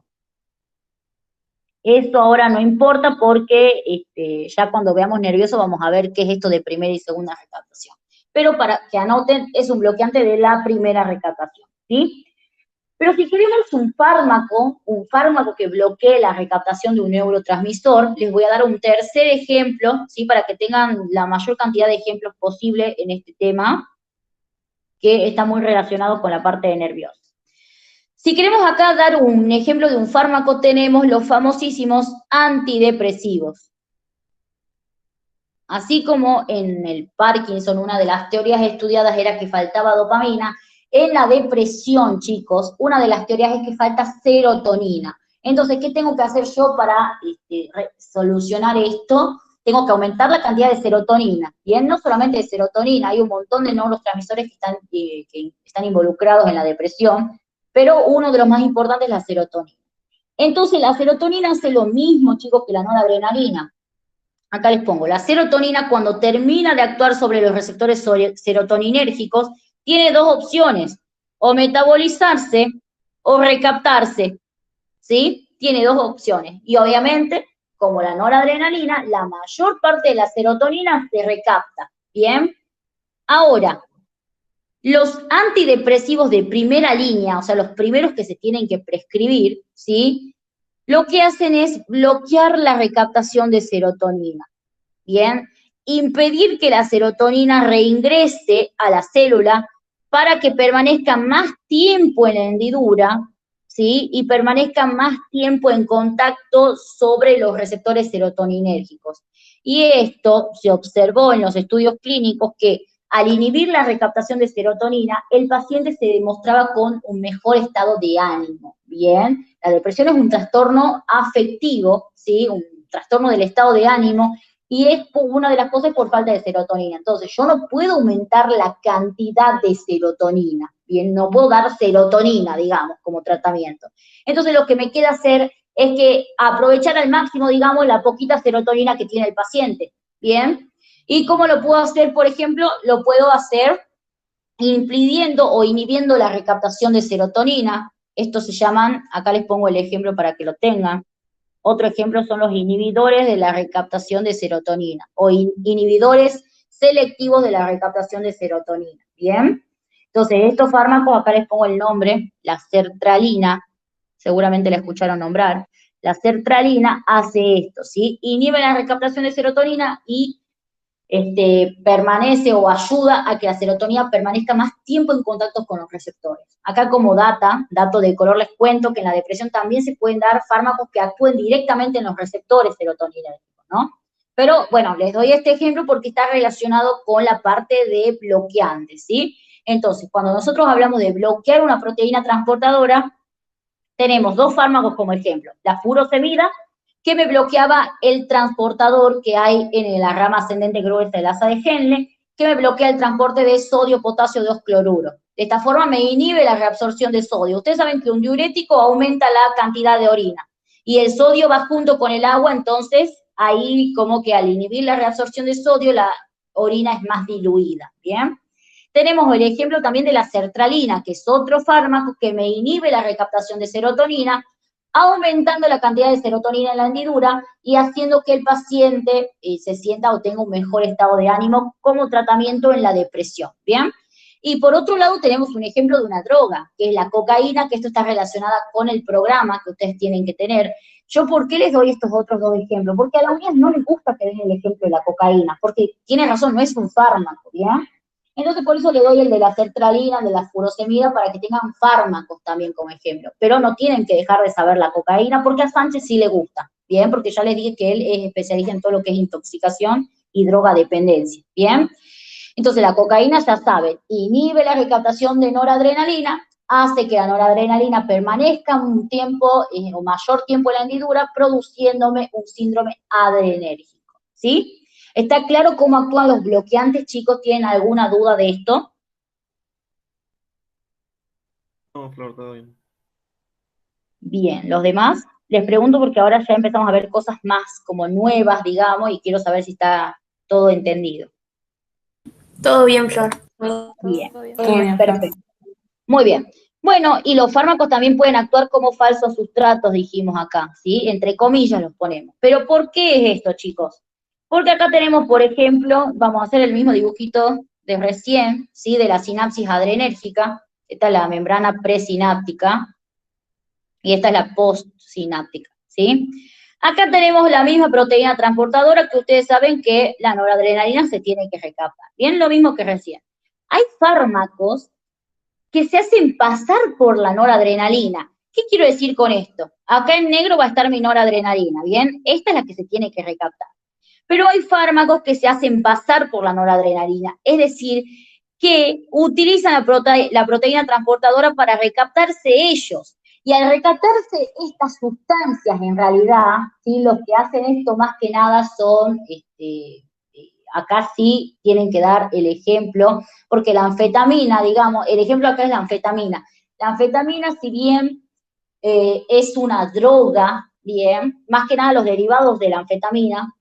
Eso ahora no importa porque ya cuando veamos nervioso vamos a ver qué es esto de primera y segunda recaptación. Pero para que anoten, es un bloqueante de la primera recaptación, ¿sí? Pero si queremos un fármaco que bloquee la recaptación de un neurotransmisor, les voy a dar un tercer ejemplo, ¿sí? Para que tengan la mayor cantidad de ejemplos posible en este tema, que está muy relacionado con la parte de nerviosa. Si queremos acá dar un ejemplo de un fármaco, tenemos los famosísimos antidepresivos. Así como en el Parkinson, una de las teorías estudiadas era que faltaba dopamina, en la depresión, chicos, una de las teorías es que falta serotonina. Entonces, ¿qué tengo que hacer yo para solucionar esto? Tengo que aumentar la cantidad de serotonina. Bien, no solamente de serotonina, hay un montón de neurotransmisores que están involucrados en la depresión, pero uno de los más importantes es la serotonina. Entonces, la serotonina hace lo mismo, chicos, que la noradrenalina. Acá les pongo, la serotonina cuando termina de actuar sobre los receptores serotoninérgicos, tiene dos opciones, o metabolizarse o recaptarse, ¿sí? Tiene dos opciones. Y obviamente, como la noradrenalina, la mayor parte de la serotonina se recapta, ¿bien? Ahora, los antidepresivos de primera línea, o sea, los primeros que se tienen que prescribir, ¿sí? Lo que hacen es bloquear la recaptación de serotonina, ¿bien? Impedir que la serotonina reingrese a la célula para que permanezca más tiempo en la hendidura, ¿sí? Y permanezca más tiempo en contacto sobre los receptores serotoninérgicos. Y esto se observó en los estudios clínicos que al inhibir la recaptación de serotonina, el paciente se demostraba con un mejor estado de ánimo, ¿bien? La depresión es un trastorno afectivo, ¿sí? Un trastorno del estado de ánimo, y es una de las cosas por falta de serotonina. Entonces, yo no puedo aumentar la cantidad de serotonina, ¿bien? No puedo dar serotonina, digamos, como tratamiento. Entonces, lo que me queda hacer es que aprovechar al máximo, digamos, la poquita serotonina que tiene el paciente, ¿bien? ¿Y cómo lo puedo hacer, por ejemplo? Lo puedo hacer impidiendo o inhibiendo la recaptación de serotonina. Estos se llaman, acá les pongo el ejemplo para que lo tengan. Otro ejemplo son los inhibidores de la recaptación de serotonina o inhibidores selectivos de la recaptación de serotonina, ¿bien? Entonces, estos fármacos, acá les pongo el nombre, la sertralina, seguramente la escucharon nombrar, la sertralina hace esto, ¿sí? Inhibe la recaptación de serotonina y permanece o ayuda a que la serotonina permanezca más tiempo en contacto con los receptores. Acá como dato de color les cuento que en la depresión también se pueden dar fármacos que actúen directamente en los receptores serotoninérgicos, ¿no? Pero bueno, les doy este ejemplo porque está relacionado con la parte de bloqueantes, ¿sí? Entonces, cuando nosotros hablamos de bloquear una proteína transportadora, tenemos dos fármacos como ejemplo, la furosemida, que me bloqueaba el transportador que hay en la rama ascendente gruesa del asa de Henle, que me bloquea el transporte de sodio, potasio, 2-cloruro. De esta forma me inhibe la reabsorción de sodio. Ustedes saben que un diurético aumenta la cantidad de orina, y el sodio va junto con el agua, entonces ahí como que al inhibir la reabsorción de sodio, la orina es más diluida, ¿bien? Tenemos el ejemplo también de la sertralina, que es otro fármaco que me inhibe la recaptación de serotonina, aumentando la cantidad de serotonina en la hendidura y haciendo que el paciente se sienta o tenga un mejor estado de ánimo como tratamiento en la depresión, ¿bien? Y por otro lado tenemos un ejemplo de una droga, que es la cocaína, que esto está relacionada con el programa que ustedes tienen que tener. Yo, ¿por qué les doy estos otros dos ejemplos? Porque a la UNIAS no les gusta que den el ejemplo de la cocaína, porque tiene razón, no es un fármaco, ¿bien? Entonces, por eso le doy el de la sertralina, el de la furosemida, para que tengan fármacos también como ejemplo. Pero no tienen que dejar de saber la cocaína, porque a Sánchez sí le gusta, ¿bien? Porque ya les dije que él es especialista en todo lo que es intoxicación y drogadependencia, ¿bien? Entonces, la cocaína, ya saben, inhibe la recaptación de noradrenalina, hace que la noradrenalina permanezca un tiempo o mayor tiempo en la hendidura, produciéndome un síndrome adrenérgico, ¿sí? ¿Está claro cómo actúan los bloqueantes, chicos? ¿Tienen alguna duda de esto? No, Flor, todo bien. Bien, ¿los demás? Les pregunto porque ahora ya empezamos a ver cosas más como nuevas, digamos, y quiero saber si está todo entendido. Todo bien, Flor. Bien, Todo bien, Flor. perfecto. Muy bien. Bueno, y los fármacos también pueden actuar como falsos sustratos, dijimos acá, ¿sí? Entre comillas los ponemos. Pero ¿por qué es esto, chicos? Porque acá tenemos, por ejemplo, vamos a hacer el mismo dibujito de recién, ¿sí? De la sinapsis adrenérgica. Esta es la membrana presináptica y esta es la postsináptica, ¿sí? Acá tenemos la misma proteína transportadora que ustedes saben que la noradrenalina se tiene que recaptar. Bien, lo mismo que recién. Hay fármacos que se hacen pasar por la noradrenalina. ¿Qué quiero decir con esto? Acá en negro va a estar mi noradrenalina, ¿bien? Esta es la que se tiene que recaptar. Pero hay fármacos que se hacen pasar por la noradrenalina, es decir, que utilizan la proteína transportadora para recaptarse ellos. Y al recaptarse estas sustancias, en realidad, ¿sí? Los que hacen esto más que nada son, acá sí tienen que dar el ejemplo, porque la anfetamina, digamos, el ejemplo acá es la anfetamina. La anfetamina, si bien es una droga, bien, más que nada los derivados de la anfetamina,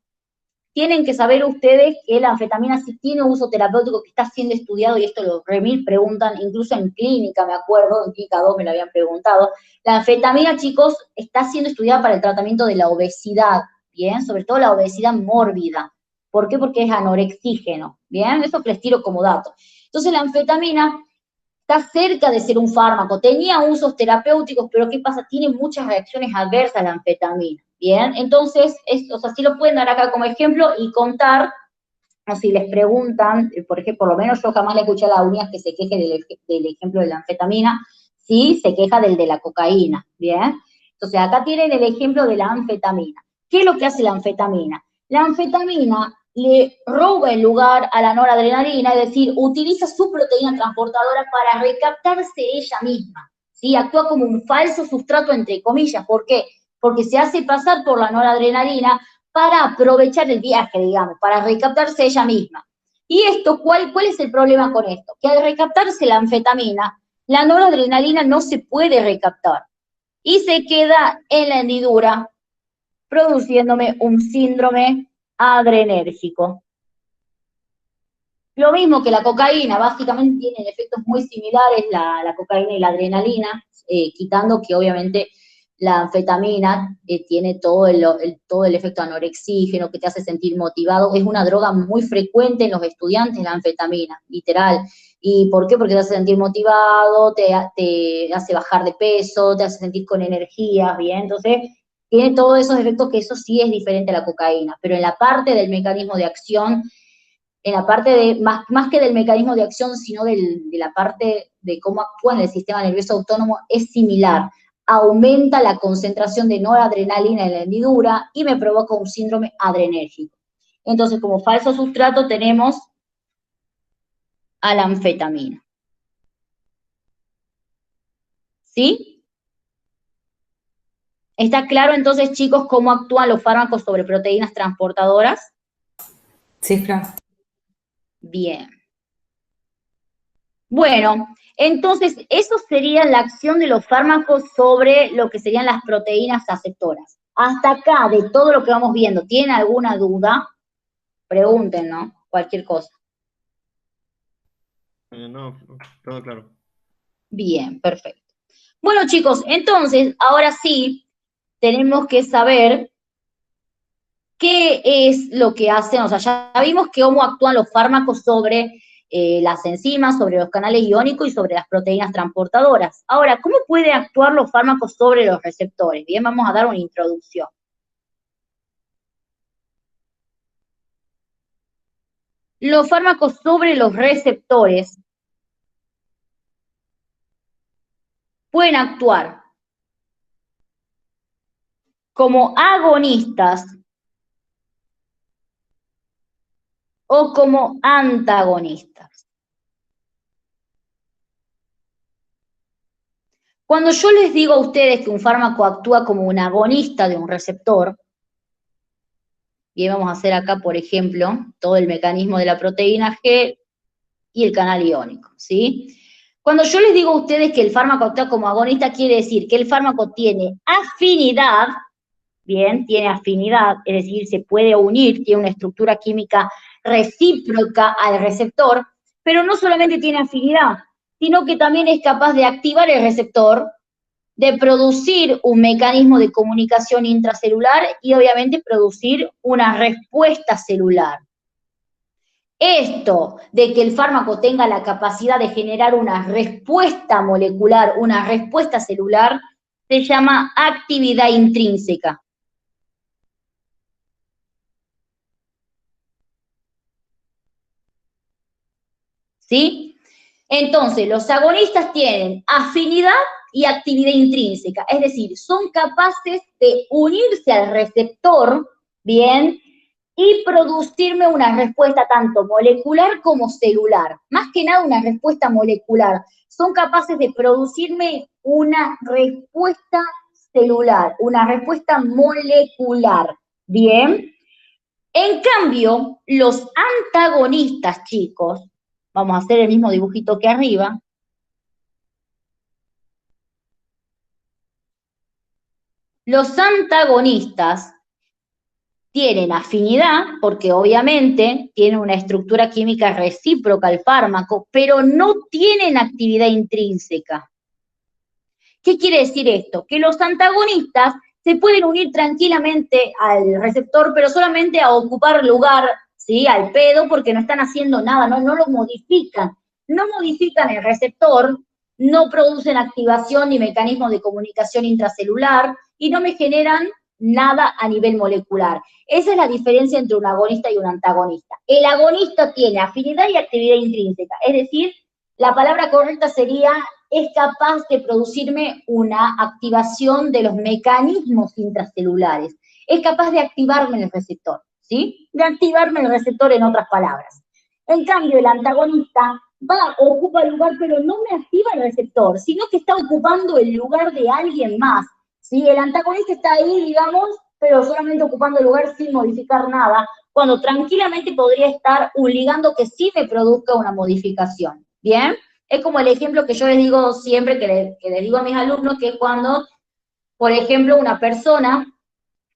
tienen que saber ustedes que la anfetamina sí tiene uso terapéutico que está siendo estudiado, y esto lo remil preguntan, incluso en clínica, me acuerdo, en clínica 2 me lo habían preguntado. La anfetamina, chicos, está siendo estudiada para el tratamiento de la obesidad, ¿bien? Sobre todo la obesidad mórbida. ¿Por qué? Porque es anorexígeno, ¿bien? Eso que les tiro como dato. Entonces, la anfetamina está cerca de ser un fármaco, tenía usos terapéuticos, pero ¿qué pasa? Tiene muchas reacciones adversas la anfetamina, ¿bien? Entonces, o sea, sí lo pueden dar acá como ejemplo y contar, o si les preguntan, por ejemplo, por lo menos yo jamás le escuché a la UNIAS que se queje del ejemplo de la anfetamina, sí se queja del de la cocaína, ¿bien? Entonces, acá tienen el ejemplo de la anfetamina. ¿Qué es lo que hace la anfetamina? La anfetamina le roba el lugar a la noradrenalina, es decir, utiliza su proteína transportadora para recaptarse ella misma, ¿sí? Actúa como un falso sustrato, entre comillas. ¿Por qué? Porque se hace pasar por la noradrenalina para aprovechar el viaje, digamos, para recaptarse ella misma. ¿Y esto, cuál es el problema con esto? Que al recaptarse la anfetamina, la noradrenalina no se puede recaptar y se queda en la hendidura, produciéndome un síndrome adrenérgico. Lo mismo que la cocaína, básicamente tienen efectos muy similares la cocaína y la adrenalina, quitando que obviamente la anfetamina tiene todo el efecto anorexígeno, que te hace sentir motivado. Es una droga muy frecuente en los estudiantes, la anfetamina, literal. ¿Y por qué? Porque te hace sentir motivado, te hace bajar de peso, te hace sentir con energía, ¿bien? Entonces, tiene todos esos efectos que eso sí es diferente a la cocaína, pero en la parte del mecanismo de acción, en la parte de, más que del mecanismo de acción, sino de la parte de cómo actúa en el sistema nervioso autónomo, es similar. Aumenta la concentración de noradrenalina en la hendidura y me provoca un síndrome adrenérgico. Entonces, como falso sustrato tenemos a la anfetamina. ¿Sí? ¿Está claro entonces, chicos, cómo actúan los fármacos sobre proteínas transportadoras? Sí, Flor. Bien. Bueno, entonces, eso sería la acción de los fármacos sobre lo que serían las proteínas aceptoras. Hasta acá, de todo lo que vamos viendo, ¿tienen alguna duda? Pregunten, ¿no? Cualquier cosa. No, todo claro. Bien, perfecto. Bueno, chicos, entonces, ahora sí, tenemos que saber qué es lo que hacen. O sea, ya vimos cómo actúan los fármacos sobre las enzimas, sobre los canales iónicos y sobre las proteínas transportadoras. Ahora, ¿cómo pueden actuar los fármacos sobre los receptores? Bien, vamos a dar una introducción. Los fármacos sobre los receptores pueden actuar como agonistas o como antagonistas. Cuando yo les digo a ustedes que un fármaco actúa como un agonista de un receptor, y vamos a hacer acá, por ejemplo, todo el mecanismo de la proteína G y el canal iónico, ¿sí? Cuando yo les digo a ustedes que el fármaco actúa como agonista, quiere decir que el fármaco tiene afinidad, bien, tiene afinidad, es decir, se puede unir, tiene una estructura química recíproca al receptor, pero no solamente tiene afinidad, sino que también es capaz de activar el receptor, de producir un mecanismo de comunicación intracelular y obviamente producir una respuesta celular. Esto de que el fármaco tenga la capacidad de generar una respuesta molecular, una respuesta celular, se llama actividad intrínseca. ¿Sí? Entonces, los agonistas tienen afinidad y actividad intrínseca, es decir, son capaces de unirse al receptor, ¿bien?, y producirme una respuesta tanto molecular como celular. Más que nada una respuesta molecular. Son capaces de producirme una respuesta celular, una respuesta molecular, ¿bien? En cambio, los antagonistas, chicos, vamos a hacer el mismo dibujito que arriba. Los antagonistas tienen afinidad, porque obviamente tienen una estructura química recíproca al fármaco, pero no tienen actividad intrínseca. ¿Qué quiere decir esto? Que los antagonistas se pueden unir tranquilamente al receptor, pero solamente a ocupar lugar, ¿sí?, al pedo, porque no están haciendo nada, no lo modifican. No modifican el receptor, no producen activación ni mecanismos de comunicación intracelular y no me generan nada a nivel molecular. Esa es la diferencia entre un agonista y un antagonista. El agonista tiene afinidad y actividad intrínseca, es decir, la palabra correcta sería, es capaz de producirme una activación de los mecanismos intracelulares. Es capaz de activarme el receptor, ¿sí? De activarme el receptor, en otras palabras. En cambio, el antagonista ocupa el lugar, pero no me activa el receptor, sino que está ocupando el lugar de alguien más, ¿sí? El antagonista está ahí, digamos, pero solamente ocupando el lugar sin modificar nada, cuando tranquilamente podría estar un ligando que sí me produzca una modificación, ¿bien? Es como el ejemplo que yo les digo siempre, que les digo a mis alumnos, que es cuando, por ejemplo, una persona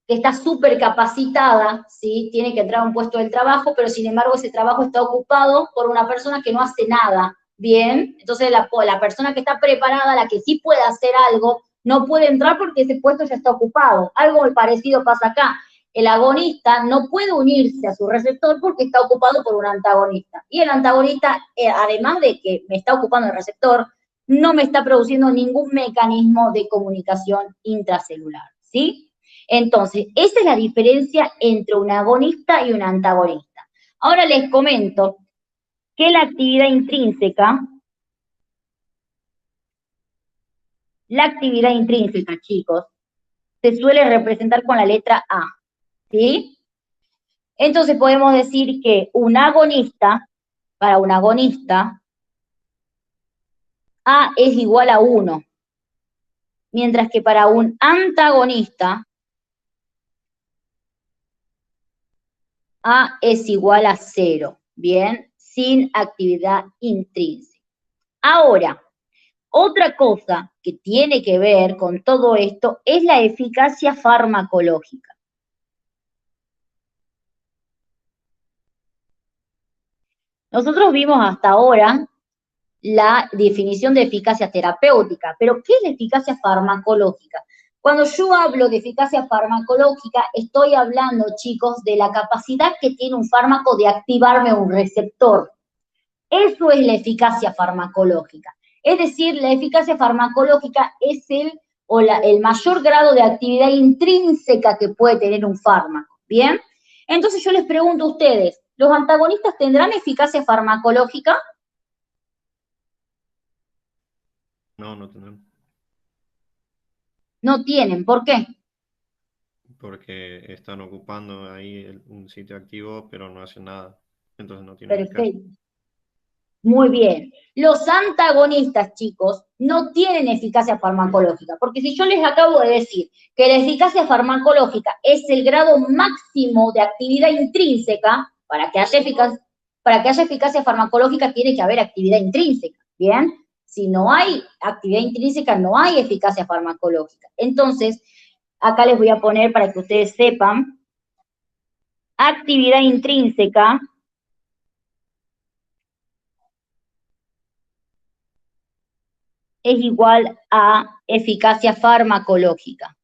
que está súper capacitada, ¿sí?, tiene que entrar a un puesto del trabajo, pero sin embargo ese trabajo está ocupado por una persona que no hace nada, ¿bien? Entonces la persona que está preparada, la que sí puede hacer algo, no puede entrar porque ese puesto ya está ocupado. Algo parecido pasa acá. El agonista no puede unirse a su receptor porque está ocupado por un antagonista. Y el antagonista, además de que me está ocupando el receptor, no me está produciendo ningún mecanismo de comunicación intracelular, ¿sí? Entonces, esa es la diferencia entre un agonista y un antagonista. Ahora les comento que la actividad intrínseca, chicos, se suele representar con la letra A, ¿sí? Entonces podemos decir que un agonista, para un agonista, A es igual a 1, mientras que para un antagonista, A es igual a 0, ¿bien? Sin actividad intrínseca. Ahora, otra cosa que tiene que ver con todo esto es la eficacia farmacológica. Nosotros vimos hasta ahora la definición de eficacia terapéutica, pero ¿qué es la eficacia farmacológica? Cuando yo hablo de eficacia farmacológica, estoy hablando, chicos, de la capacidad que tiene un fármaco de activarme un receptor. Eso es la eficacia farmacológica. Es decir, la eficacia farmacológica es el mayor grado de actividad intrínseca que puede tener un fármaco, ¿bien? Entonces yo les pregunto a ustedes, ¿los antagonistas tendrán eficacia farmacológica? No, no tendrán. No tienen, ¿por qué? Porque están ocupando ahí un sitio activo, pero no hacen nada. Entonces no tienen eficacia. Perfecto. Muy bien. Los antagonistas, chicos, no tienen eficacia farmacológica, porque si yo les acabo de decir que la eficacia farmacológica es el grado máximo de actividad intrínseca, para que haya eficacia farmacológica tiene que haber actividad intrínseca, ¿bien? Si no hay actividad intrínseca, no hay eficacia farmacológica. Entonces, acá les voy a poner para que ustedes sepan, actividad intrínseca es igual a eficacia farmacológica.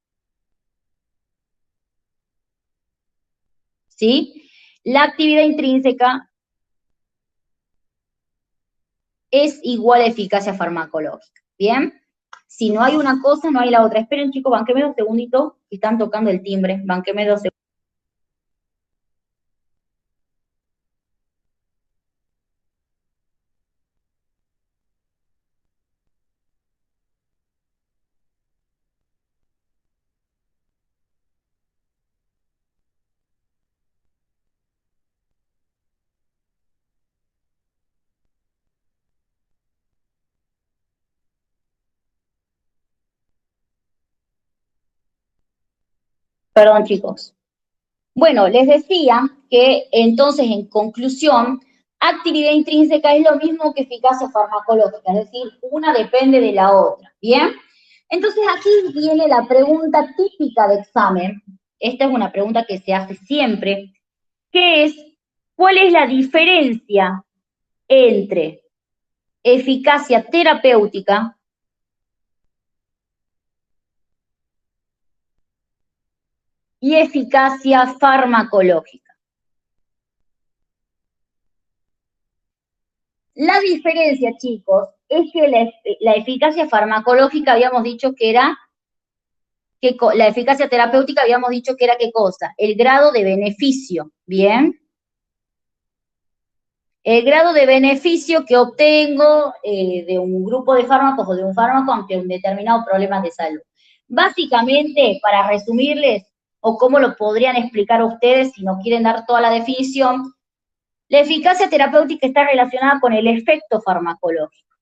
¿Sí? La actividad intrínseca es igual a eficacia farmacológica. ¿Bien? Si no hay una cosa, no hay la otra. Esperen, chicos, banqueme 2 segunditos, que están tocando el timbre. Banqueme 2 segundos. Perdón, chicos. Bueno, les decía que entonces, en conclusión, actividad intrínseca es lo mismo que eficacia farmacológica, es decir, una depende de la otra, ¿bien? Entonces aquí viene la pregunta típica de examen, esta es una pregunta que se hace siempre, que es, ¿cuál es la diferencia entre eficacia terapéutica y eficacia farmacológica? La diferencia, chicos, es que la eficacia farmacológica habíamos dicho que era, la eficacia terapéutica habíamos dicho que era ¿qué cosa? El grado de beneficio, ¿bien? El grado de beneficio que obtengo de un grupo de fármacos o de un fármaco ante un determinado problema de salud. Básicamente, para resumirles, o cómo lo podrían explicar ustedes si no quieren dar toda la definición, la eficacia terapéutica está relacionada con el efecto farmacológico.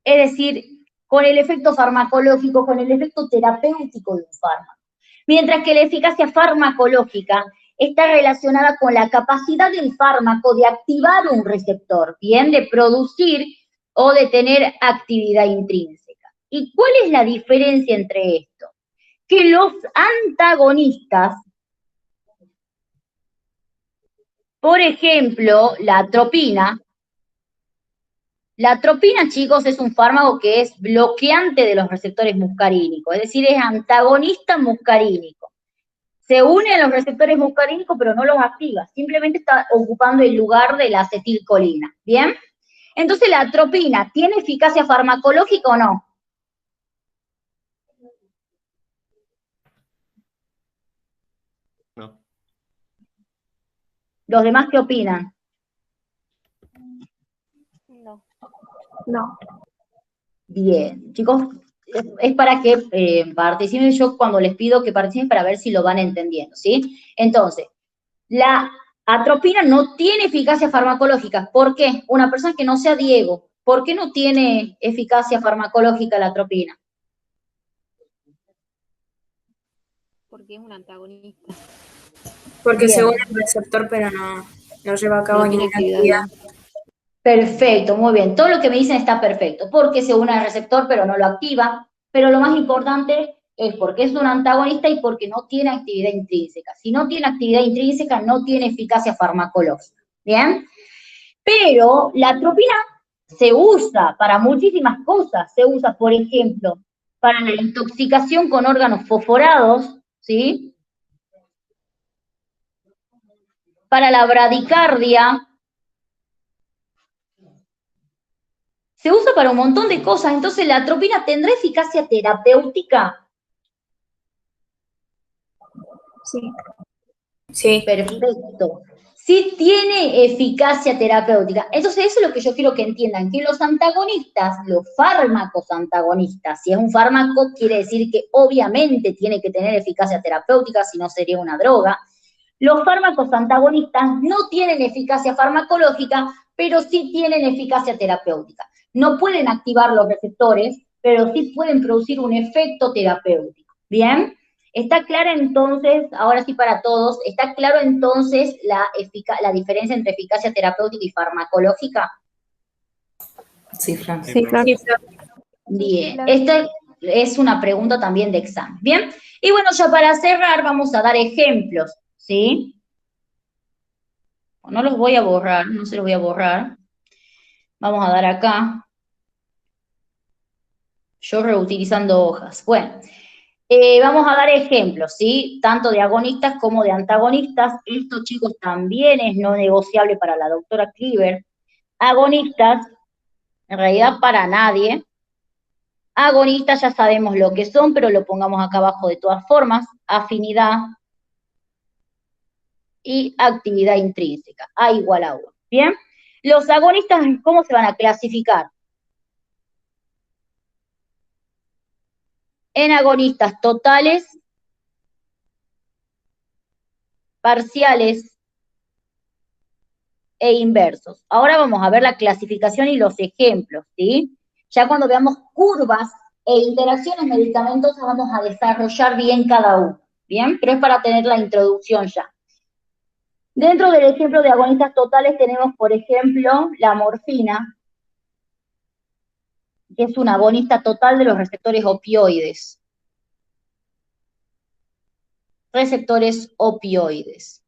Es decir, con el efecto farmacológico, con el efecto terapéutico de un fármaco. Mientras que la eficacia farmacológica está relacionada con la capacidad del fármaco de activar un receptor, bien, de producir o de tener actividad intrínseca. ¿Y cuál es la diferencia entre esto? Que los antagonistas, por ejemplo, la atropina, chicos, es un fármaco que es bloqueante de los receptores muscarínicos, es decir, es antagonista muscarínico. Se une a los receptores muscarínicos, pero no los activa, simplemente está ocupando el lugar de la acetilcolina, ¿bien? Entonces, ¿la atropina tiene eficacia farmacológica o no? No. ¿Los demás qué opinan? No. No. Bien, chicos, es para que participen, yo cuando les pido que participen para ver si lo van entendiendo, ¿sí? Entonces, la atropina no tiene eficacia farmacológica. ¿Por qué? Una persona que no sea Diego, ¿por qué no tiene eficacia farmacológica la atropina? Porque es un antagonista. Porque Bien. se une al receptor, pero no lleva a cabo No tiene ninguna actividad. actividad. Perfecto, muy bien. Todo lo que me dicen está perfecto, porque se une al receptor pero no lo activa, pero lo más importante es porque es un antagonista y porque no tiene actividad intrínseca. Si no tiene actividad intrínseca, no tiene eficacia farmacológica, ¿bien? Pero la atropina se usa para muchísimas cosas. Se usa, por ejemplo, para la intoxicación con órganos fosforados, ¿sí? Para la bradicardia, Se usa para un montón de cosas, entonces la atropina tendrá eficacia terapéutica. Sí. Sí. Perfecto. Sí tiene eficacia terapéutica. Entonces eso es lo que yo quiero que entiendan, que los antagonistas, los fármacos antagonistas, si es un fármaco quiere decir que obviamente tiene que tener eficacia terapéutica, si no sería una droga. Los fármacos antagonistas no tienen eficacia farmacológica, pero sí tienen eficacia terapéutica. No pueden activar los receptores, pero sí pueden producir un efecto terapéutico. ¿Bien? ¿Está clara entonces, ahora sí para todos, está claro entonces la diferencia entre eficacia terapéutica y farmacológica? Sí, Fran. Sí, claro. Sí, Flor. Bien, esta es una pregunta también de examen. Bien, y bueno, ya para cerrar vamos a dar ejemplos, ¿sí? No los voy a borrar, no se los voy a borrar. Vamos a dar acá. Yo reutilizando hojas. Bueno, vamos a dar ejemplos, ¿sí? Tanto de agonistas como de antagonistas. Esto, chicos, también es no negociable para la doctora Cleaver. Agonistas, en realidad para nadie. Agonistas ya sabemos lo que son, pero lo pongamos acá abajo de todas formas. Afinidad y actividad intrínseca. A igual a 1. ¿Bien? Los agonistas, ¿cómo se van a clasificar? En agonistas totales, parciales e inversos. Ahora vamos a ver la clasificación y los ejemplos, ¿sí? Ya cuando veamos curvas e interacciones medicamentosas vamos a desarrollar bien cada uno, ¿bien? Pero es para tener la introducción ya. Dentro del ejemplo de agonistas totales tenemos, por ejemplo, la morfina, que es un agonista total de los receptores opioides. Receptores opioides.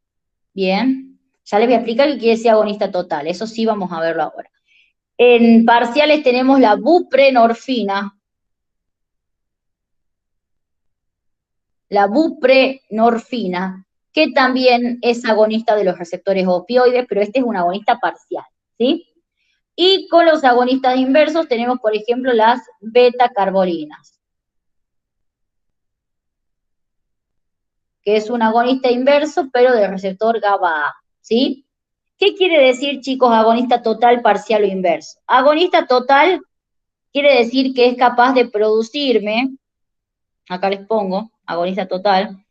Bien, ya les voy a explicar qué quiere decir agonista total, eso sí vamos a verlo ahora. En parciales tenemos la buprenorfina. La buprenorfina, que también es agonista de los receptores opioides, pero este es un agonista parcial, ¿sí? Y con los agonistas inversos tenemos, por ejemplo, las beta-carbolinas, que es un agonista inverso, pero del receptor GABA-A, ¿sí? ¿Qué quiere decir, chicos, agonista total, parcial o inverso? Agonista total quiere decir que es capaz de producirme, acá les pongo, agonista total,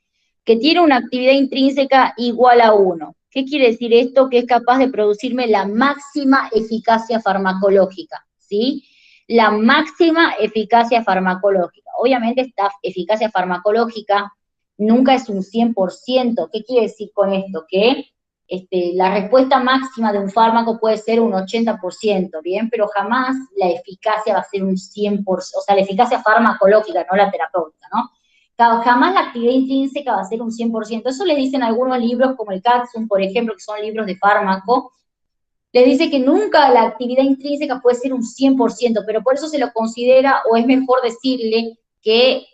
que tiene una actividad intrínseca igual a 1. ¿Qué quiere decir esto? Que es capaz de producirme la máxima eficacia farmacológica, ¿sí? La máxima eficacia farmacológica. Obviamente esta eficacia farmacológica nunca es un 100%. ¿Qué quiere decir con esto? Que la respuesta máxima de un fármaco puede ser un 80%, ¿bien? Pero jamás la eficacia va a ser un 100%, o sea, la eficacia farmacológica, no la terapéutica, ¿no? Jamás la actividad intrínseca va a ser un 100%. Eso les dicen algunos libros, como el Caxum, por ejemplo, que son libros de fármaco. Les dice que nunca la actividad intrínseca puede ser un 100%, pero por eso se lo considera, o es mejor decirle que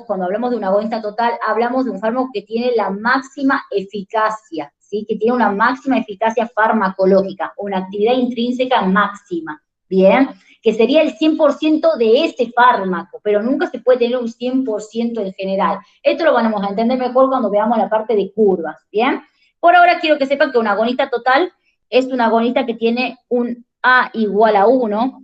cuando hablamos de un agonista total, hablamos de un fármaco que tiene la máxima eficacia, ¿sí? Que tiene una máxima eficacia farmacológica, una actividad intrínseca máxima, ¿bien? Que sería el 100% de ese fármaco, pero nunca se puede tener un 100% en general. Esto lo vamos a entender mejor cuando veamos la parte de curvas, ¿bien? Por ahora quiero que sepan que un agonista total es un agonista que tiene un A igual a 1,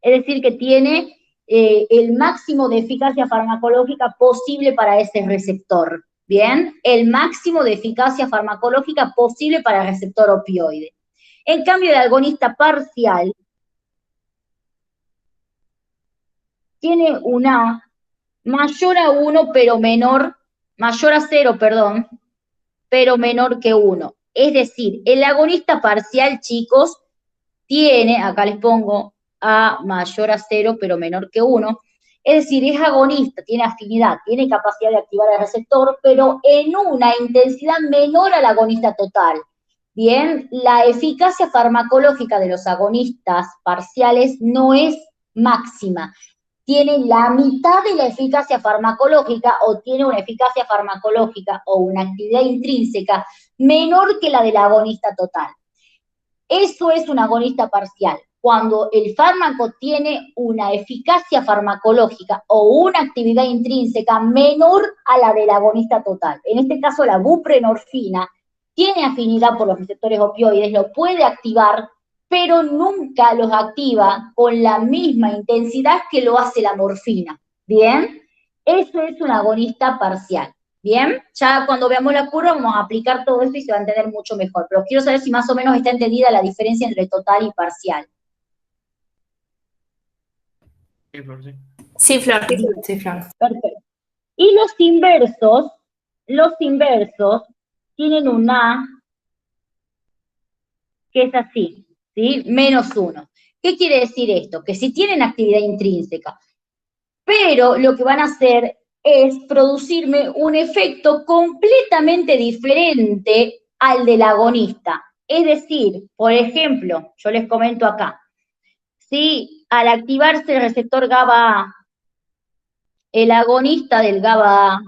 es decir, que tiene el máximo de eficacia farmacológica posible para ese receptor, ¿bien? El máximo de eficacia farmacológica posible para el receptor opioide. En cambio, el agonista parcial tiene un A mayor a 1, pero menor, mayor a 0, perdón, pero menor que 1. Es decir, el agonista parcial, chicos, tiene, acá les pongo, A mayor a 0, pero menor que 1. Es decir, es agonista, tiene afinidad, tiene capacidad de activar el receptor, pero en una intensidad menor al agonista total. Bien, la eficacia farmacológica de los agonistas parciales no es máxima. Tiene la mitad de la eficacia farmacológica o tiene una eficacia farmacológica o una actividad intrínseca menor que la del agonista total. Eso es un agonista parcial. cuando el fármaco tiene una eficacia farmacológica o una actividad intrínseca menor a la del agonista total. En este caso, la buprenorfina tiene afinidad por los receptores opioides, lo puede activar, pero nunca los activa con la misma intensidad que lo hace la morfina. ¿Bien? Eso es un agonista parcial. ¿Bien? Ya cuando veamos la curva vamos a aplicar todo esto y se va a entender mucho mejor. Pero quiero saber si más o menos está entendida la diferencia entre total y parcial. Sí, Flor, sí. Sí, Flor. Sí, Flor. Perfecto. Y los inversos tienen un A que es así, ¿sí? -1. ¿Qué quiere decir esto? Que si tienen actividad intrínseca, pero lo que van a hacer es producirme un efecto completamente diferente al del agonista. Es decir, por ejemplo, yo les comento acá, si al activarse el receptor GABA-A, el agonista del GABA-A,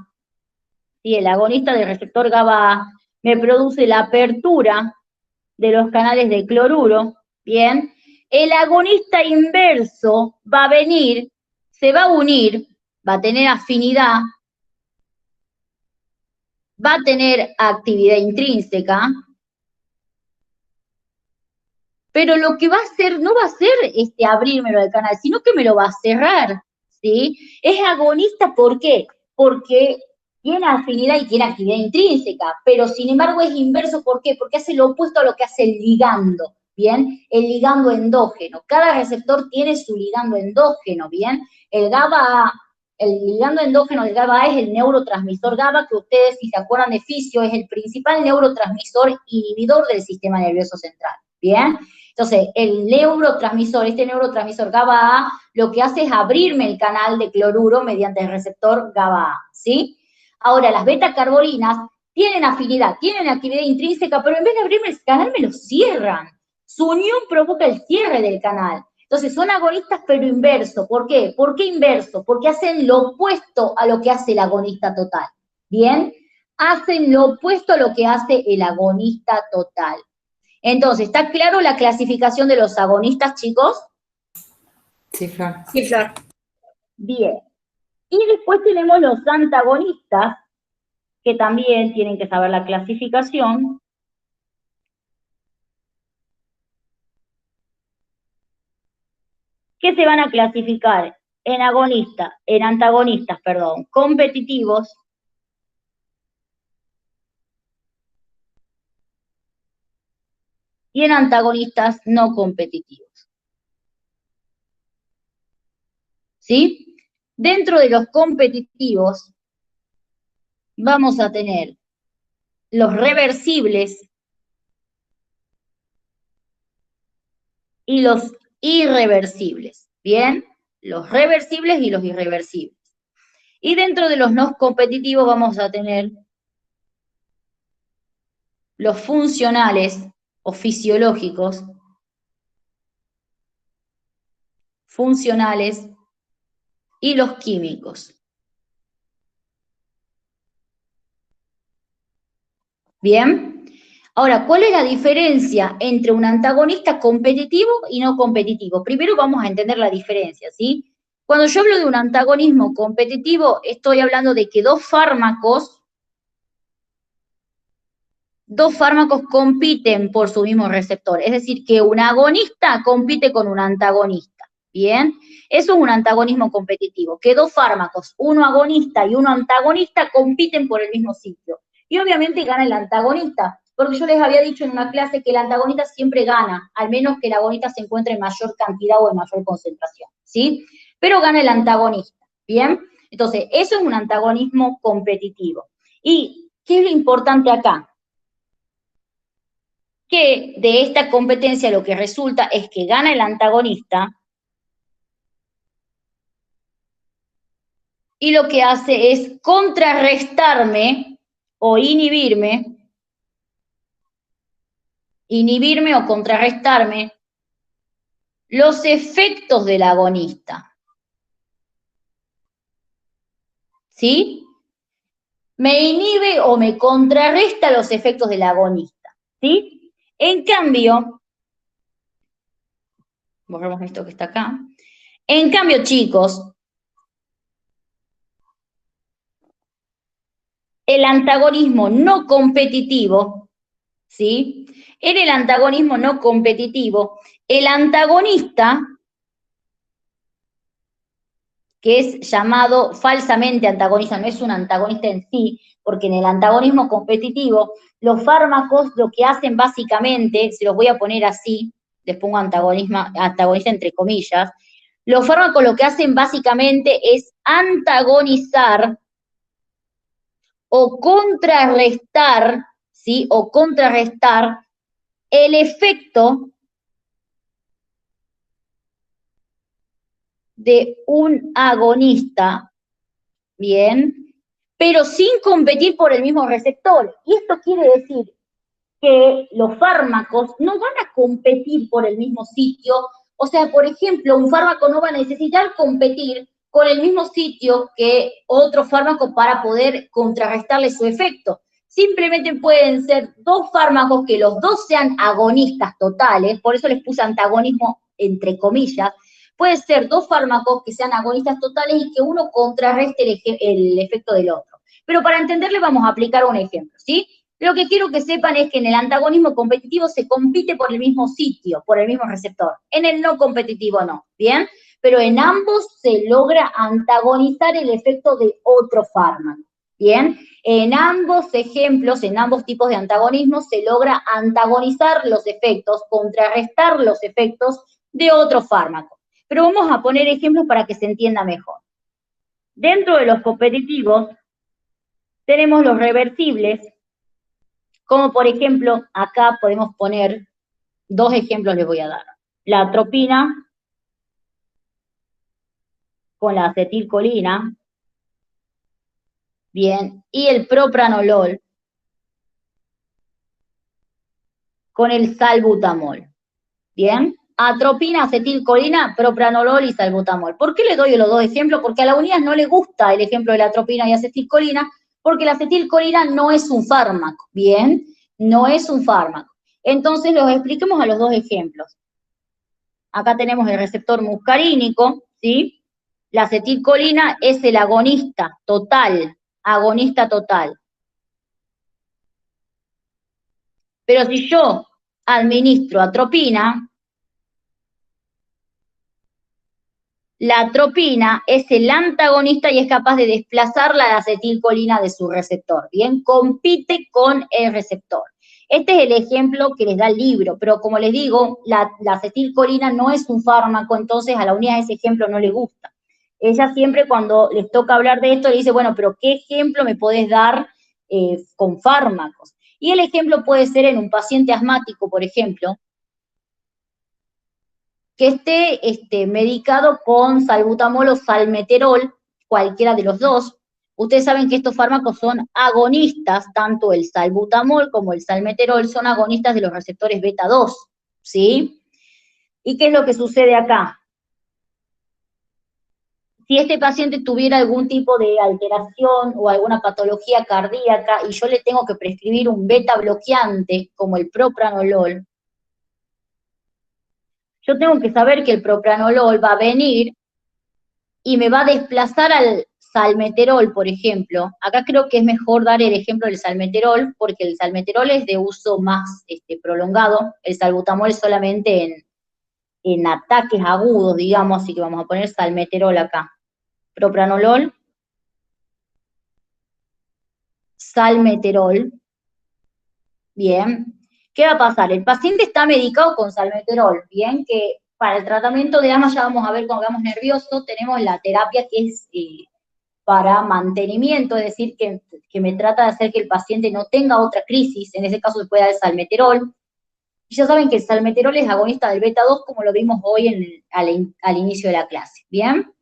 ¿sí? El agonista del receptor GABA-A me produce la apertura de los canales de cloruro, ¿bien? El agonista inverso va a venir, se va a unir, va a tener afinidad, va a tener actividad intrínseca, pero lo que va a hacer no va a ser abrirme el canal, sino que me lo va a cerrar, ¿sí? Es agonista, ¿por qué? Porque tiene afinidad y tiene actividad intrínseca, pero sin embargo es inverso, ¿por qué? Porque hace lo opuesto a lo que hace el ligando, ¿bien? El ligando endógeno. Cada receptor tiene su ligando endógeno, ¿bien? El GABA, el ligando endógeno del GABA es el neurotransmisor GABA, que ustedes, si se acuerdan de fisio, es el principal neurotransmisor inhibidor del sistema nervioso central, ¿bien? Entonces, el neurotransmisor, este neurotransmisor GABA-A, lo que hace es abrirme el canal de cloruro mediante el receptor GABA-A, ¿sí? Ahora, las beta-carbolinas tienen afinidad, tienen actividad intrínseca, pero en vez de abrirme el canal, me lo cierran. Su unión provoca el cierre del canal. Entonces, son agonistas, pero inverso. ¿Por qué? ¿Por qué inverso? Porque hacen lo opuesto a lo que hace el agonista total. ¿Bien? Hacen lo opuesto a lo que hace el agonista total. Entonces, ¿está claro la clasificación de los agonistas, chicos? Sí, Flor. Sí, Flor. Bien. Y después tenemos los antagonistas, que también tienen que saber la clasificación. Que se van a clasificar en antagonistas, competitivos, y en antagonistas no competitivos. ¿Sí? Dentro de los competitivos vamos a tener los reversibles y los irreversibles, ¿bien? Los reversibles y los irreversibles. Y dentro de los no competitivos vamos a tener los funcionales o fisiológicos, funcionales y los químicos. ¿Bien? Ahora, ¿cuál es la diferencia entre un antagonista competitivo y no competitivo? Primero vamos a entender la diferencia, ¿sí? Cuando yo hablo de un antagonismo competitivo, estoy hablando de que dos fármacos compiten por su mismo receptor. Es decir, que un agonista compite con un antagonista. ¿Bien? Eso es un antagonismo competitivo, que dos fármacos, uno agonista y uno antagonista, compiten por el mismo sitio. Y obviamente gana el antagonista, porque yo les había dicho en una clase que el antagonista siempre gana, al menos que el agonista se encuentre en mayor cantidad o en mayor concentración, ¿sí? Pero gana el antagonista, ¿bien? Entonces, eso es un antagonismo competitivo. ¿Y qué es lo importante acá? Que de esta competencia lo que resulta es que gana el antagonista y lo que hace es contrarrestarme o inhibirme o contrarrestarme los efectos del agonista. ¿Sí? Me inhibe o me contrarresta los efectos del agonista. ¿Sí? En cambio, borramos esto que está acá. En cambio, chicos, el antagonismo no competitivo, ¿sí? En el antagonismo no competitivo, el antagonista, que es llamado falsamente antagonista, no es un antagonista en sí, porque en el antagonismo competitivo, los fármacos lo que hacen básicamente, se los voy a poner así, les pongo antagonista entre comillas, los fármacos lo que hacen básicamente es antagonizar o contrarrestar, ¿sí? O contrarrestar el efecto de un agonista, ¿bien? Pero sin competir por el mismo receptor. Y esto quiere decir que los fármacos no van a competir por el mismo sitio. O sea, por ejemplo, un fármaco no va a necesitar competir con el mismo sitio que otro fármaco para poder contrarrestarle su efecto. Simplemente pueden ser dos fármacos que los dos sean agonistas totales, por eso les puse antagonismo entre comillas. Pueden ser dos fármacos que sean agonistas totales y que uno contrarreste el efecto del otro. Pero para entenderle vamos a aplicar un ejemplo, ¿sí? Lo que quiero que sepan es que en el antagonismo competitivo se compite por el mismo sitio, por el mismo receptor. En el no competitivo no, ¿bien? Pero en ambos se logra antagonizar el efecto de otro fármaco, ¿bien? En ambos ejemplos, en ambos tipos de antagonismo, se logra antagonizar los efectos, contrarrestar los efectos de otro fármaco. Pero vamos a poner ejemplos para que se entienda mejor. Dentro de los competitivos, tenemos los reversibles, como por ejemplo, acá podemos poner, dos ejemplos les voy a dar. La atropina con la acetilcolina, bien, y el propranolol con el salbutamol, bien. Atropina, acetilcolina, propranolol y salbutamol. ¿Por qué le doy los dos ejemplos? Porque a la unidad no le gusta el ejemplo de la atropina y acetilcolina, porque la acetilcolina no es un fármaco, ¿bien? No es un fármaco. Entonces los expliquemos a los dos ejemplos. Acá tenemos el receptor muscarínico, ¿sí? La acetilcolina es el agonista total, agonista total. Pero si yo administro atropina, la atropina es el antagonista y es capaz de desplazar la acetilcolina de su receptor, ¿bien? Compite con el receptor. Este es el ejemplo que les da el libro, pero como les digo, la acetilcolina no es un fármaco, entonces a la unidad ese ejemplo no le gusta. Ella siempre cuando les toca hablar de esto le dice, bueno, pero ¿qué ejemplo me podés dar con fármacos? Y el ejemplo puede ser en un paciente asmático, por ejemplo, que esté medicado con salbutamol o salmeterol, cualquiera de los dos. Ustedes saben que estos fármacos son agonistas, tanto el salbutamol como el salmeterol son agonistas de los receptores beta 2, ¿sí? ¿Y qué es lo que sucede acá? Si este paciente tuviera algún tipo de alteración o alguna patología cardíaca y yo le tengo que prescribir un beta bloqueante como el propranolol, yo tengo que saber que el propranolol va a venir y me va a desplazar al salmeterol, por ejemplo. Acá creo que es mejor dar el ejemplo del salmeterol, porque el salmeterol es de uso más prolongado, el salbutamol es solamente en ataques agudos, digamos, así que vamos a poner salmeterol acá. Propranolol, salmeterol, bien. ¿Qué va a pasar? El paciente está medicado con salmeterol, bien, que para el tratamiento de asma ya vamos a ver cuando hagamos nervioso, tenemos la terapia que es para mantenimiento, es decir, que me trata de hacer que el paciente no tenga otra crisis, en ese caso se puede dar el salmeterol. Y ya saben que el salmeterol es agonista del beta 2, como lo vimos hoy al inicio de la clase, ¿bien?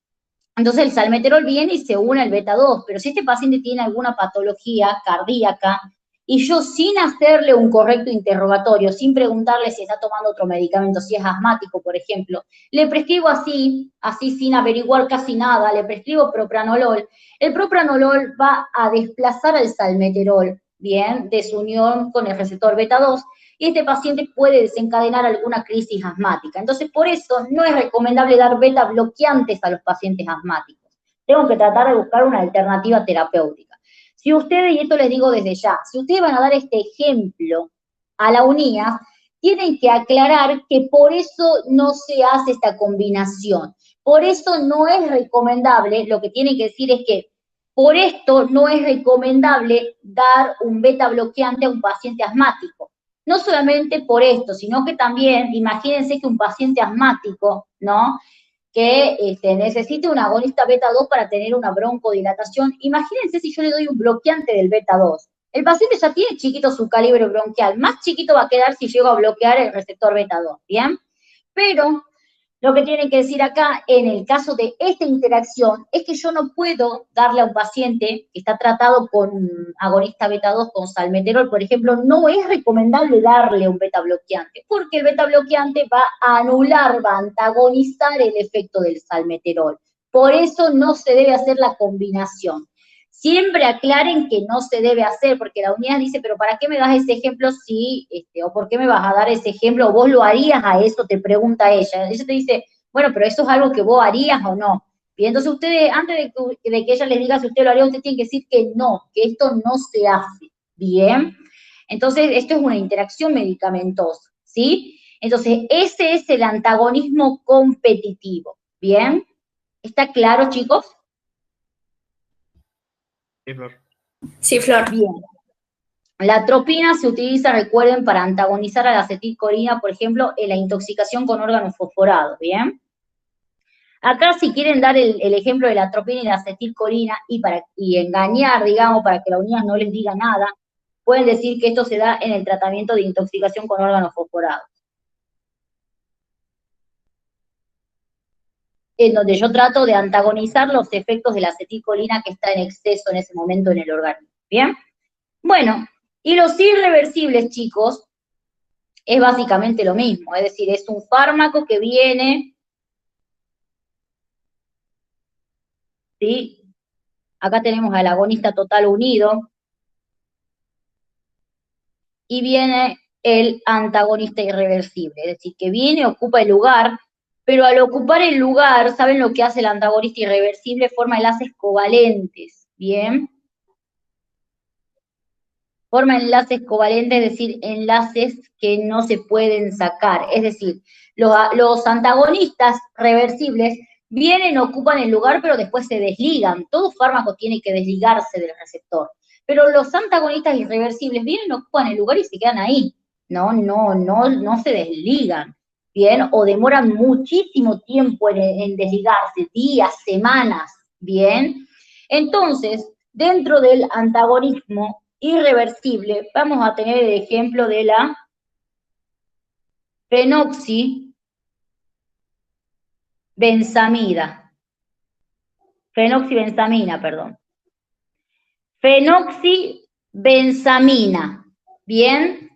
Entonces el salmeterol viene y se une al beta 2, pero si este paciente tiene alguna patología cardíaca, y yo sin hacerle un correcto interrogatorio, sin preguntarle si está tomando otro medicamento, si es asmático, por ejemplo, le prescribo así sin averiguar casi nada, le prescribo propranolol, el propranolol va a desplazar al salmeterol, bien, de su unión con el receptor beta 2, y este paciente puede desencadenar alguna crisis asmática. Entonces, por eso no es recomendable dar beta bloqueantes a los pacientes asmáticos. Tengo que tratar de buscar una alternativa terapéutica. Si ustedes, y esto les digo desde ya, si ustedes van a dar este ejemplo a la UNIAS, tienen que aclarar que por eso no se hace esta combinación. Por eso no es recomendable, lo que tienen que decir es que por esto no es recomendable dar un beta bloqueante a un paciente asmático. No solamente por esto, sino que también, imagínense que un paciente asmático, ¿no?, que necesite un agonista beta 2 para tener una broncodilatación. Imagínense si yo le doy un bloqueante del beta 2. El paciente ya tiene chiquito su calibre bronquial, más chiquito va a quedar si llego a bloquear el receptor beta 2, ¿bien? Pero lo que tienen que decir acá, en el caso de esta interacción, es que yo no puedo darle a un paciente que está tratado con agonista beta 2, con salmeterol, por ejemplo, no es recomendable darle un beta bloqueante, porque el beta bloqueante va a anular, va a antagonizar el efecto del salmeterol. Por eso no se debe hacer la combinación. Siempre aclaren que no se debe hacer, porque la unidad dice, pero ¿para qué me das ese ejemplo si, o por qué me vas a dar ese ejemplo, o vos lo harías a eso? Te pregunta ella. Ella te dice, bueno, pero eso es algo que vos harías o no. Y entonces ustedes, antes de que ella les diga si usted lo haría, usted tiene que decir que no, que esto no se hace. ¿Bien? Entonces, esto es una interacción medicamentosa, ¿sí? Entonces, ese es el antagonismo competitivo. ¿Bien? ¿Está claro, chicos? Sí, Flor. Sí, Flor. Bien. La atropina se utiliza, recuerden, para antagonizar a la acetilcolina, por ejemplo, en la intoxicación con órganos fosforados, ¿bien? Acá, si quieren dar el ejemplo de la atropina y la acetilcolina y engañar, digamos, para que la unidad no les diga nada, pueden decir que esto se da en el tratamiento de intoxicación con órganos fosforados, en donde yo trato de antagonizar los efectos de la acetilcolina que está en exceso en ese momento en el organismo, ¿bien? Bueno, y los irreversibles, chicos, es básicamente lo mismo, es decir, es un fármaco que viene, ¿sí? Acá tenemos al agonista total unido, y viene el antagonista irreversible, es decir, que viene, ocupa el lugar, pero al ocupar el lugar, ¿saben lo que hace el antagonista irreversible? Forma enlaces covalentes, ¿bien? Forma enlaces covalentes, es decir, enlaces que no se pueden sacar. Es decir, los antagonistas reversibles vienen, ocupan el lugar, pero después se desligan. Todo fármaco tiene que desligarse del receptor. Pero los antagonistas irreversibles vienen, ocupan el lugar y se quedan ahí. No se desligan, ¿bien? O demoran muchísimo tiempo en desligarse, días, semanas, ¿bien? Entonces, dentro del antagonismo irreversible, vamos a tener el ejemplo de la fenoxibensamina, perdón. Fenoxibensamina, ¿bien?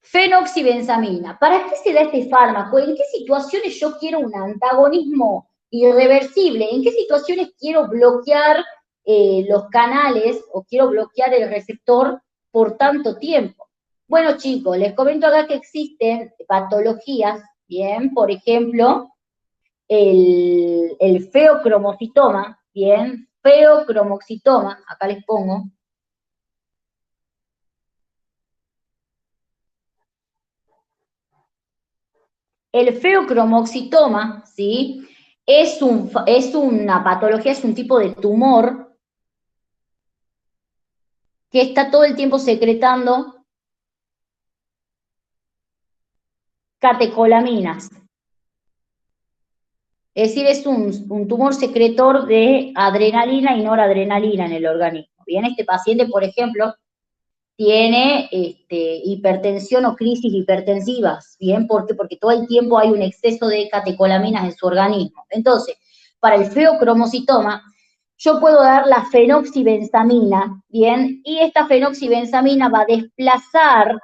Fenoxibensamina. ¿Para qué se da este fármaco? ¿En qué situaciones yo quiero un antagonismo irreversible? ¿En qué situaciones quiero bloquear los canales o quiero bloquear el receptor por tanto tiempo? Bueno, chicos, les comento acá que existen patologías, bien, por ejemplo, el feocromocitoma, bien, feocromoxitoma, acá les pongo. El feocromoxitoma, ¿sí? Es una patología, es un tipo de tumor que está todo el tiempo secretando catecolaminas. Es decir, es un tumor secretor de adrenalina y noradrenalina en el organismo. Bien, este paciente, por ejemplo, tiene hipertensión o crisis hipertensivas, ¿bien? ¿Por qué? Porque todo el tiempo hay un exceso de catecolaminas en su organismo. Entonces, para el feocromocitoma, yo puedo dar la fenoxibensamina, ¿bien? Y esta fenoxibensamina va a desplazar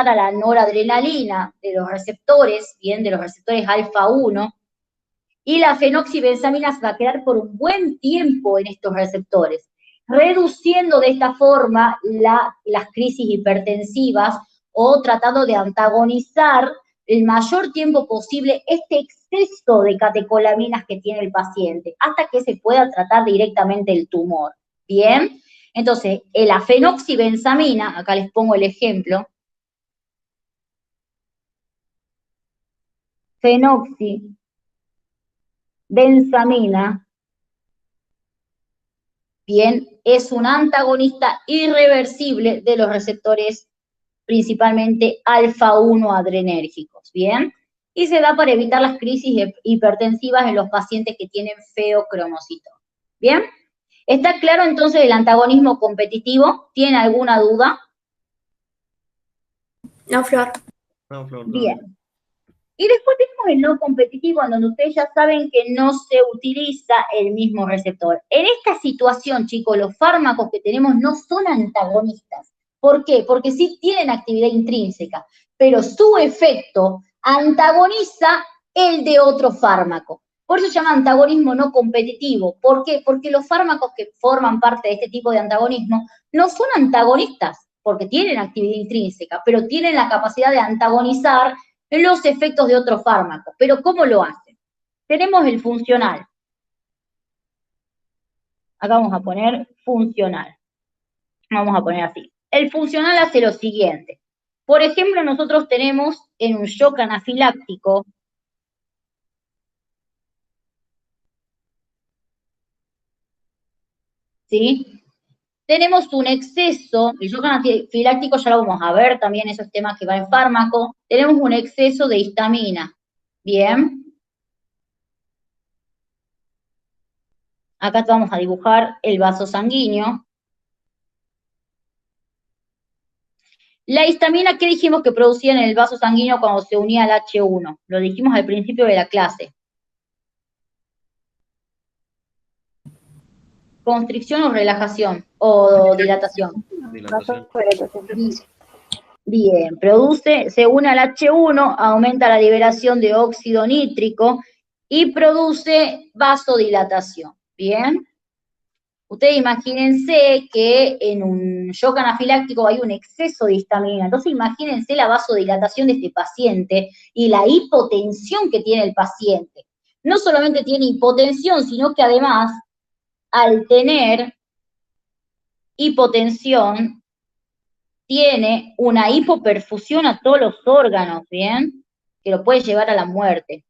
a la noradrenalina de los receptores, ¿bien? De los receptores alfa 1, y la fenoxibensamina se va a quedar por un buen tiempo en estos receptores, reduciendo de esta forma las crisis hipertensivas o tratando de antagonizar el mayor tiempo posible este exceso de catecolaminas que tiene el paciente, hasta que se pueda tratar directamente el tumor. ¿Bien? Entonces, la fenoxibenzamina, acá les pongo el ejemplo, fenoxibenzamina, bien, es un antagonista irreversible de los receptores principalmente alfa-1 adrenérgicos, ¿bien? Y se da para evitar las crisis hipertensivas en los pacientes que tienen feocromocitoma, ¿bien? ¿Está claro entonces el antagonismo competitivo? ¿Tiene alguna duda? No, Flor. No, Flor, Bien. Y después tenemos el no competitivo, en donde ustedes ya saben que no se utiliza el mismo receptor. En esta situación, chicos, los fármacos que tenemos no son antagonistas. ¿Por qué? Porque sí tienen actividad intrínseca, pero su efecto antagoniza el de otro fármaco. Por eso se llama antagonismo no competitivo. ¿Por qué? Porque los fármacos que forman parte de este tipo de antagonismo no son antagonistas, porque tienen actividad intrínseca, pero tienen la capacidad de antagonizar los efectos de otro fármaco. ¿Pero cómo lo hacen? Tenemos el funcional. Acá vamos a poner funcional. Vamos a poner así. El funcional hace lo siguiente. Por ejemplo, nosotros tenemos en un shock anafiláctico, ¿sí? Tenemos un exceso, el shock anafiláctico ya lo vamos a ver también, esos temas que va en fármaco. Tenemos un exceso de histamina. Bien. Acá vamos a dibujar el vaso sanguíneo. La histamina, ¿qué dijimos que producía en el vaso sanguíneo cuando se unía al H1? Lo dijimos al principio de la clase. ¿Constricción o relajación? ¿O dilatación? dilatación. Bien, se une al H1, aumenta la liberación de óxido nítrico y produce vasodilatación. Bien. Ustedes imagínense que en un shock anafiláctico hay un exceso de histamina, entonces imagínense la vasodilatación de este paciente y la hipotensión que tiene el paciente. No solamente tiene hipotensión, sino que además, al tener hipotensión, tiene una hipoperfusión a todos los órganos, ¿bien? Que lo puede llevar a la muerte.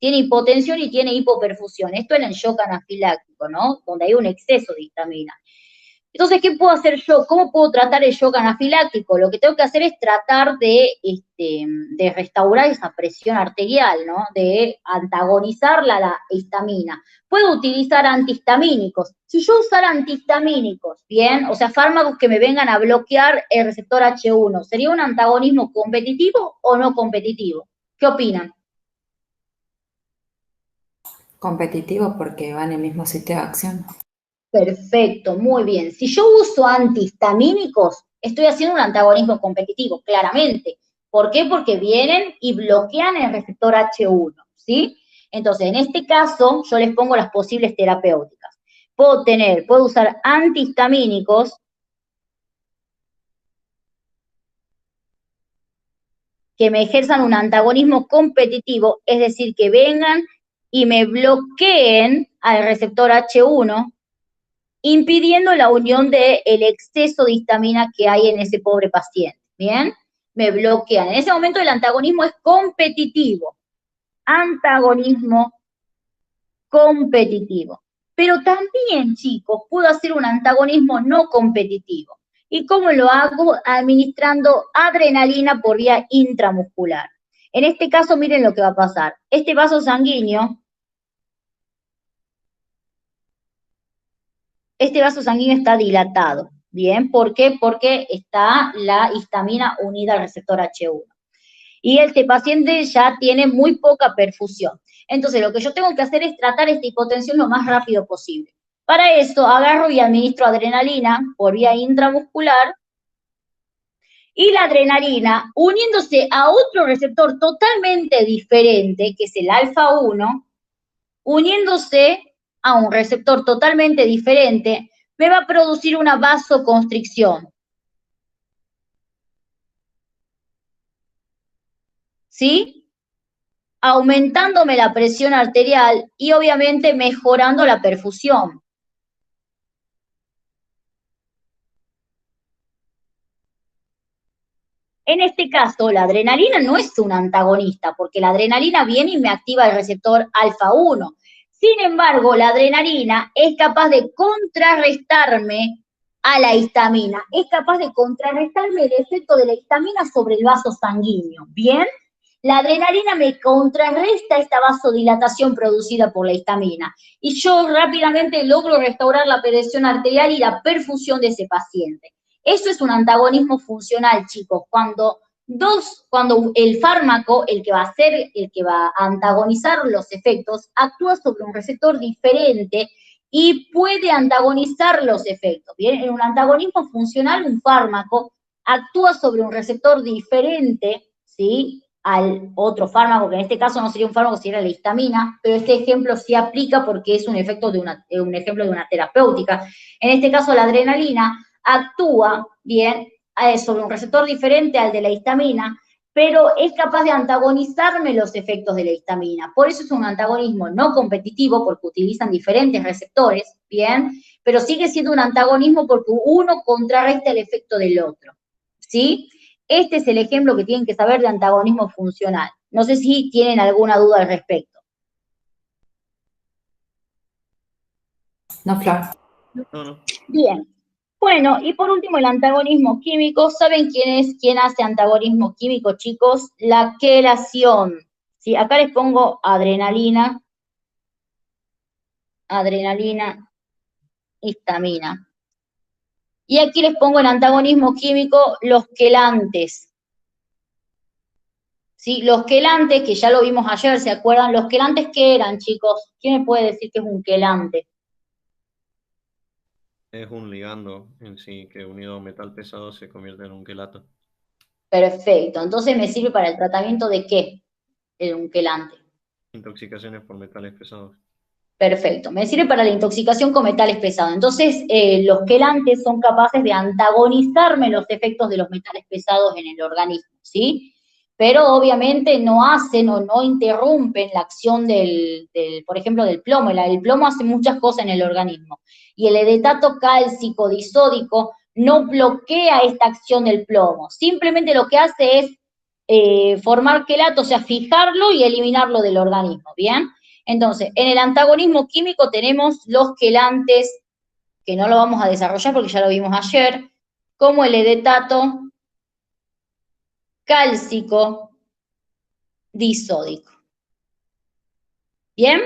Tiene hipotensión y tiene hipoperfusión. Esto en el shock anafiláctico, ¿no? Donde hay un exceso de histamina. Entonces, ¿qué puedo hacer yo? ¿Cómo puedo tratar el shock anafiláctico? Lo que tengo que hacer es tratar de restaurar esa presión arterial, ¿no? De antagonizar la histamina. Puedo utilizar antihistamínicos. Si yo usara antihistamínicos, bien, o sea, fármacos que me vengan a bloquear el receptor H1, ¿sería un antagonismo competitivo o no competitivo? ¿Qué opinan? Competitivo porque va en el mismo sitio de acción. Perfecto, muy bien. Si yo uso antihistamínicos, estoy haciendo un antagonismo competitivo, claramente. ¿Por qué? Porque vienen y bloquean el receptor H1, ¿sí? Entonces, en este caso, yo les pongo las posibles terapéuticas. Puedo usar antihistamínicos que me ejerzan un antagonismo competitivo, es decir, que vengan y me bloqueen al receptor H1, impidiendo la unión del exceso de histamina que hay en ese pobre paciente, ¿bien? Me bloquean. En ese momento el antagonismo es competitivo. Antagonismo competitivo. Pero también, chicos, puedo hacer un antagonismo no competitivo. ¿Y cómo lo hago? Administrando adrenalina por vía intramuscular. En este caso, miren lo que va a pasar. Este vaso sanguíneo está dilatado, ¿bien? ¿Por qué? Porque está la histamina unida al receptor H1. Y este paciente ya tiene muy poca perfusión. Entonces, lo que yo tengo que hacer es tratar esta hipotensión lo más rápido posible. Para eso, agarro y administro adrenalina por vía intramuscular, y la adrenalina, uniéndose a otro receptor totalmente diferente, que es el alfa-1, uniéndose a un receptor totalmente diferente, me va a producir una vasoconstricción. ¿sí? Aumentándome la presión arterial y obviamente mejorando la perfusión. En este caso, la adrenalina no es un antagonista, porque la adrenalina viene y me activa el receptor alfa 1. Sin embargo, la adrenalina es capaz de contrarrestarme a la histamina, es capaz de contrarrestarme el efecto de la histamina sobre el vaso sanguíneo, ¿bien? La adrenalina me contrarresta esta vasodilatación producida por la histamina y yo rápidamente logro restaurar la presión arterial y la perfusión de ese paciente. Eso es un antagonismo funcional, chicos, cuando el fármaco, el que va a antagonizar los efectos, actúa sobre un receptor diferente y puede antagonizar los efectos. Bien, en un antagonismo funcional, un fármaco actúa sobre un receptor diferente, ¿sí?, al otro fármaco, que en este caso no sería un fármaco, sería la histamina, pero este ejemplo sí aplica porque es un ejemplo de una terapéutica. En este caso, la adrenalina actúa, bien, sobre un receptor diferente al de la histamina, pero es capaz de antagonizarme los efectos de la histamina. Por eso es un antagonismo no competitivo, porque utilizan diferentes receptores, bien, pero sigue siendo un antagonismo porque uno contrarresta el efecto del otro, ¿sí? Este es el ejemplo que tienen que saber de antagonismo funcional. No sé si tienen alguna duda al respecto. No, Flor. No. Bien. Bueno, y por último, el antagonismo químico. ¿Saben quién hace antagonismo químico, chicos? La quelación. ¿Sí? Acá les pongo adrenalina, histamina. Y aquí les pongo el antagonismo químico, los quelantes. ¿Sí? Los quelantes, que ya lo vimos ayer, ¿se acuerdan? ¿Los quelantes qué eran, chicos? ¿Quién me puede decir qué es un quelante? Es un ligando en sí que unido a metal pesado se convierte en un quelato. Perfecto. Entonces me sirve para el tratamiento de qué, un quelante. Intoxicaciones por metales pesados. Perfecto. Me sirve para la intoxicación con metales pesados. Entonces, los quelantes son capaces de antagonizarme los efectos de los metales pesados en el organismo, ¿sí? Pero obviamente no hacen o no interrumpen la acción por ejemplo, del plomo. El plomo hace muchas cosas en el organismo. Y el edetato cálcico disódico no bloquea esta acción del plomo. Simplemente lo que hace es formar quelato, o sea, fijarlo y eliminarlo del organismo, ¿bien? Entonces, en el antagonismo químico tenemos los quelantes, que no lo vamos a desarrollar porque ya lo vimos ayer, como el edetato cálcico disódico. ¿Bien?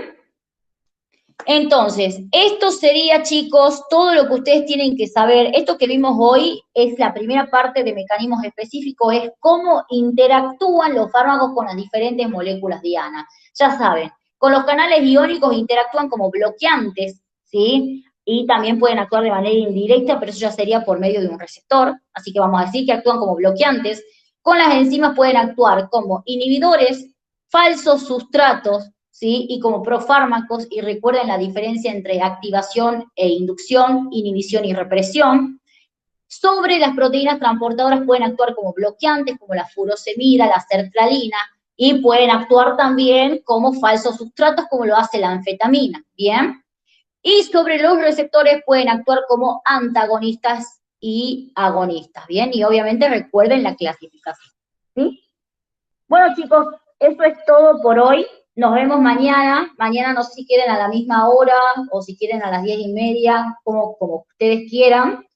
Entonces, esto sería, chicos, todo lo que ustedes tienen que saber. Esto que vimos hoy es la primera parte de mecanismos específicos, es cómo interactúan los fármacos con las diferentes moléculas diana. Ya saben, con los canales iónicos interactúan como bloqueantes, ¿sí? Y también pueden actuar de manera indirecta, pero eso ya sería por medio de un receptor, así que vamos a decir que actúan como bloqueantes. Con las enzimas pueden actuar como inhibidores, falsos sustratos, ¿sí? Y como profármacos, y recuerden la diferencia entre activación e inducción, inhibición y represión. Sobre las proteínas transportadoras pueden actuar como bloqueantes, como la furosemida, la sertralina, y pueden actuar también como falsos sustratos, como lo hace la anfetamina, ¿bien? Y sobre los receptores pueden actuar como antagonistas y agonistas, ¿bien? Y obviamente recuerden la clasificación, ¿sí? Bueno, chicos, eso es todo por hoy. Nos vemos mañana. Mañana no sé si quieren a la misma hora o si quieren a las 10:30, como ustedes quieran.